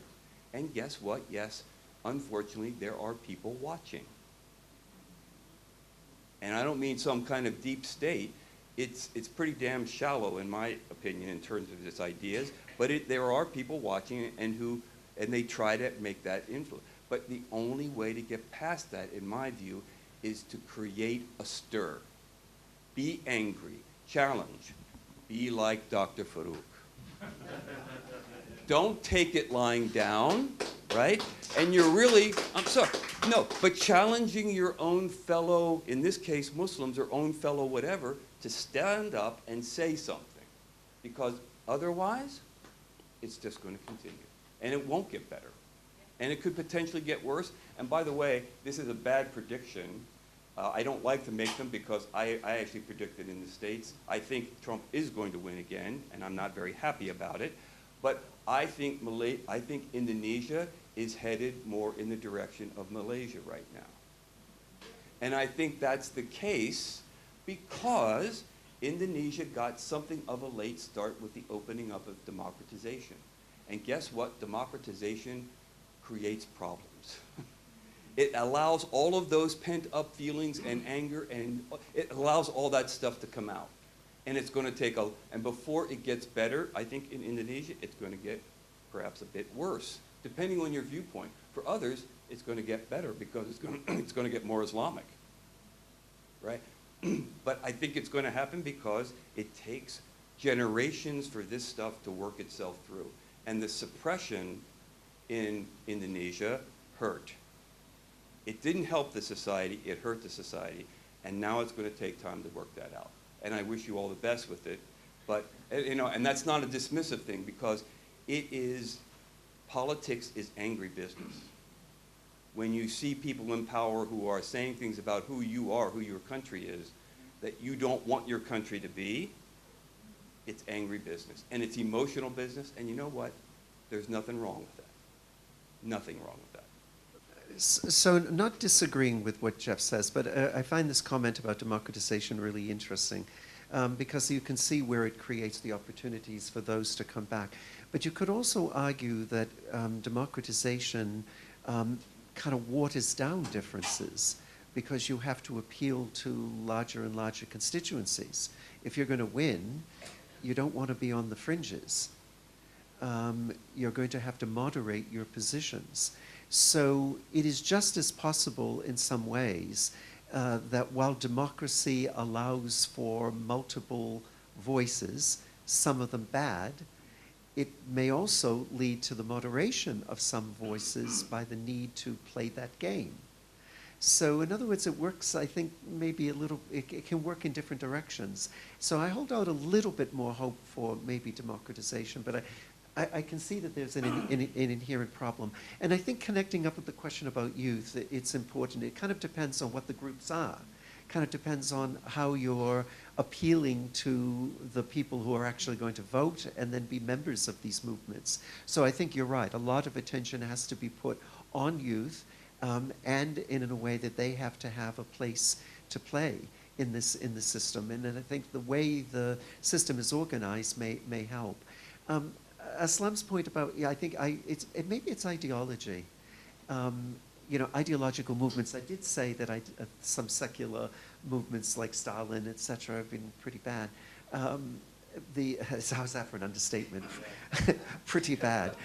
And guess what? Yes, unfortunately, there are people watching. And I don't mean some kind of deep state. It's pretty damn shallow, in my opinion, in terms of its ideas. But there are people watching and they try to make that influence. But the only way to get past that, in my view, is to create a stir. Be angry. Challenge. Be like Dr. Farouk. Don't take it lying down, right? And you're really, I'm sorry, no, but challenging your own fellow, in this case Muslims, or own fellow whatever, to stand up and say something. Because otherwise, it's just going to continue. And it won't get better. And it could potentially get worse. And by the way, this is a bad prediction. I don't like to make them because I actually predicted in the States. I think Trump is going to win again, and I'm not very happy about it. But I think Indonesia is headed more in the direction of Malaysia right now. And I think that's the case because Indonesia got something of a late start with the opening up of democratization. And guess what? Democratization creates problems. It allows all of those pent-up feelings and anger, and it allows all that stuff to come out. And it's going to take and before it gets better, I think in Indonesia, it's going to get perhaps a bit worse, depending on your viewpoint. For others, it's going to get better because it's going to get more Islamic, right? But I think it's going to happen because it takes generations for this stuff to work itself through. And the suppression in Indonesia hurt. It didn't help the society, it hurt the society, and now it's going to take time to work that out. And I wish you all the best with it, but, you know, and that's not a dismissive thing because politics is angry business. When you see people in power who are saying things about who you are, who your country is, that you don't want your country to be, It's angry business. And it's emotional business. And you know what? There's nothing wrong with that. Nothing wrong with that. So not disagreeing with what Jeff says, but I find this comment about democratization really interesting because you can see where it creates the opportunities for those to come back. But you could also argue that democratization kind of waters down differences because you have to appeal to larger and larger constituencies. If you're going to win, you don't want to be on the fringes. You're going to have to moderate your positions. So it is just as possible in some ways that while democracy allows for multiple voices, some of them bad, it may also lead to the moderation of some voices by the need to play that game. So in other words, it works, I think, maybe a little, it can work in different directions. So I hold out a little bit more hope for maybe democratization, but I can see that there's an inherent problem. And I think connecting up with the question about youth, it's important. It kind of depends on what the groups are. Kind of depends on how you're appealing to the people who are actually going to vote and then be members of these movements. So I think you're right. A lot of attention has to be put on youth and in a way that they have to have a place to play in the system. And then I think the way the system is organized may help. Aslam's point about, yeah, I think maybe it's ideology. You know, ideological movements. I did say that some secular movements like Stalin, etc., have been pretty bad. How's that for an understatement? Pretty bad.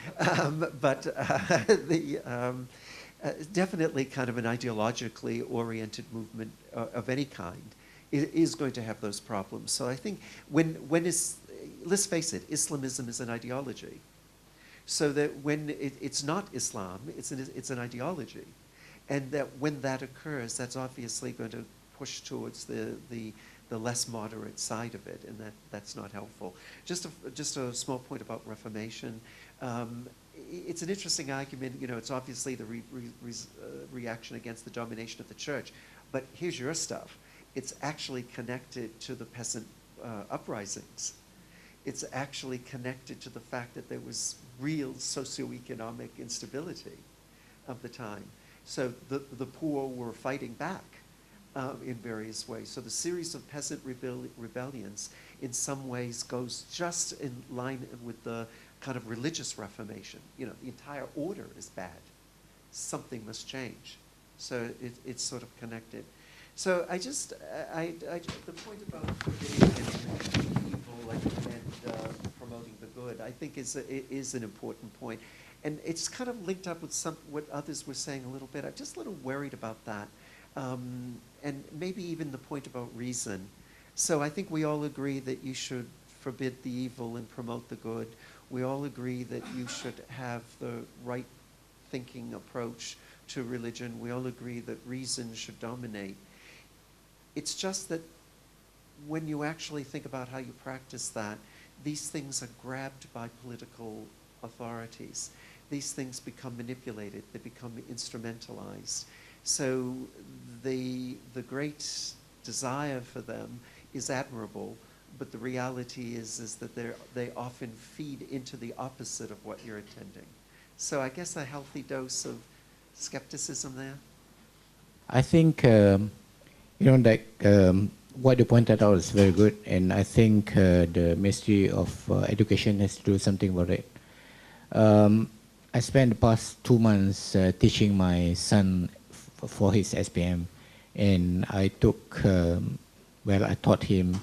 But definitely kind of an ideologically oriented movement of any kind is going to have those problems. So I think let's face it, Islamism is an ideology. So that when it's not Islam, it's an ideology. And that when that occurs, that's obviously going to push towards the less moderate side of it, and that's not helpful. Just a small point about Reformation. It's an interesting argument. You know, it's obviously the reaction against the domination of the church. But here's your stuff. It's actually connected to the peasant uprisings. It's actually connected to the fact that there was real socioeconomic instability of the time. So the poor were fighting back in various ways. So the series of peasant rebellions in some ways goes just in line with the kind of religious reformation. You know, the entire order is bad. Something must change. So it's sort of connected. So the point about forgetting evil and promoting the good, I think is an important point. And it's kind of linked up with what others were saying a little bit. I'm just a little worried about that. And maybe even the point about reason. So I think we all agree that you should forbid the evil and promote the good. We all agree that you should have the right thinking approach to religion. We all agree that reason should dominate. It's just that when you actually think about how you practice that, these things are grabbed by political authorities. These things become manipulated. They become instrumentalized. So the great desire for them is admirable, but the reality is that they often feed into the opposite of what you're intending. So I guess a healthy dose of skepticism there. I think, what you pointed out is very good, and I think the Ministry of Education has to do something about it. I spent the past 2 months teaching my son for his SPM, and I I taught him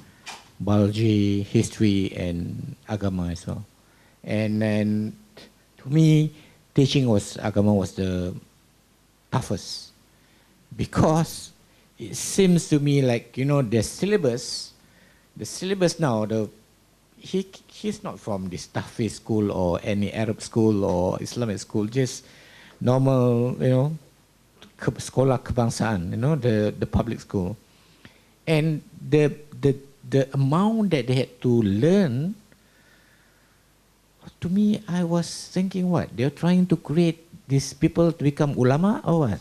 biology, history, and agama as well. And then, to me, teaching agama was the toughest, because it seems to me like, the syllabus now, he's not from this Tahfiz school or any Arab school or Islamic school, just normal, sekolah kebangsaan, the public school. And the amount that they had to learn, to me, I was thinking, what? They're trying to create these people to become ulama or what?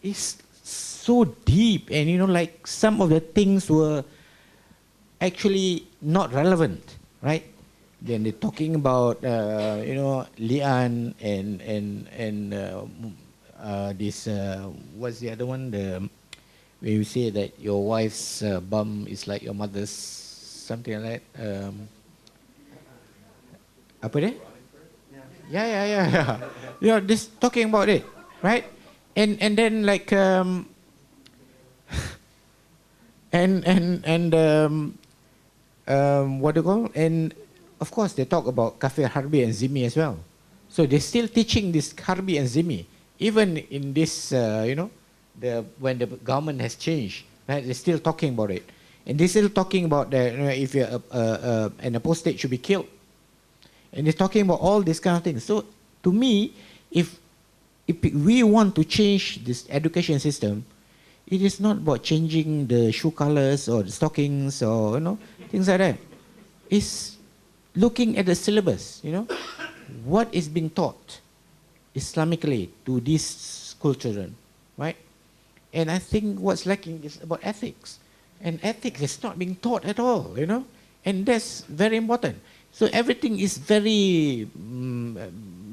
It's so deep, and like some of the things were actually not relevant, right? Then they're talking about lian and this what's the other one? When you say that your wife's bum is like your mother's, something like that. Apa dia? Yeah. This talking about it, right? And then like what do you call? And of course they talk about kafir harbi and zimmi as well. So they're still teaching this harbi and zimmi, even in this when the government has changed, right? They're still talking about it, and they're still talking about if you're an apostate should be killed, and they're talking about all these kind of things. So to me, if we want to change this education system, it is not about changing the shoe colors or the stockings or things like that. It's looking at the syllabus. What is being taught Islamically to these school children, right? And I think what's lacking is about ethics. And ethics is not being taught at all, and that's very important. So everything is very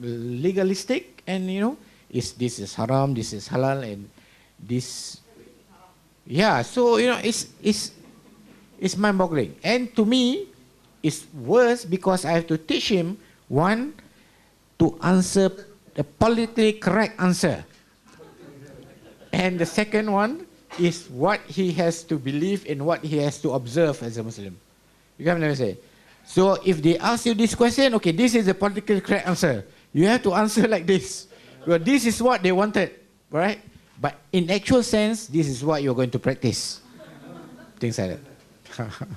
legalistic, and this is haram, this is halal, and this, so it's mind-boggling. And to me, it's worse because I have to teach him, one, to answer the politically correct answer. And the second one is what he has to believe and what he has to observe as a Muslim. You get what I'm saying? So if they ask you this question, okay, this is the politically correct answer. You have to answer like this. Well, this is what they wanted, right? But in actual sense, this is what you're going to practice. Things like that.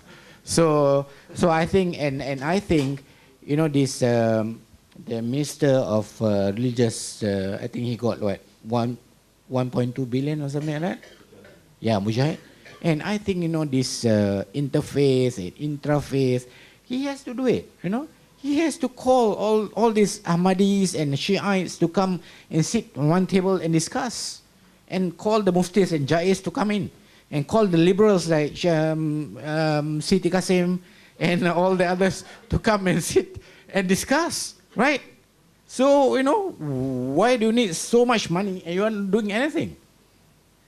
So I think, and I think, this the Minister of Religious, I think he got what, 1.2 billion or something like that. Yeah, Mujahid. And I think this interfaith and intrafaith, he has to do it. He has to call all these Ahmadis and Shiites to come and sit on one table and discuss, and call the muftis and jais to come in, and call the liberals like Siti Kasim and all the others to come and sit and discuss, right? So, why do you need so much money and you aren't doing anything?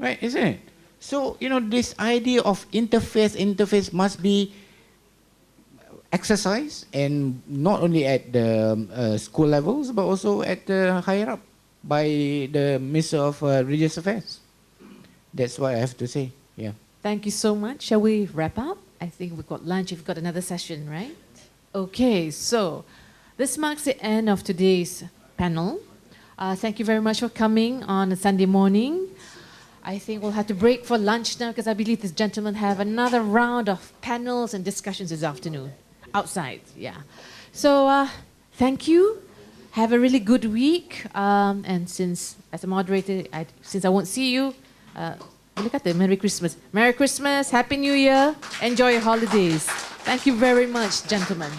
Right, isn't it? So, this idea of interface must be exercised, and not only at the school levels, but also at the higher up by the Minister of Religious Affairs. That's what I have to say. Yeah. Thank you so much. Shall we wrap up? I think we've got lunch. We've got another session, right? Okay, so this marks the end of today's panel. Thank you very much for coming on a Sunday morning. I think we'll have to break for lunch now because I believe this gentleman have another round of panels and discussions this afternoon. Outside, yeah. So thank you. Have a really good week. And since, as a moderator, since I won't see you, look at the Merry Christmas. Merry Christmas, Happy New Year. Enjoy your holidays. Thank you very much, gentlemen.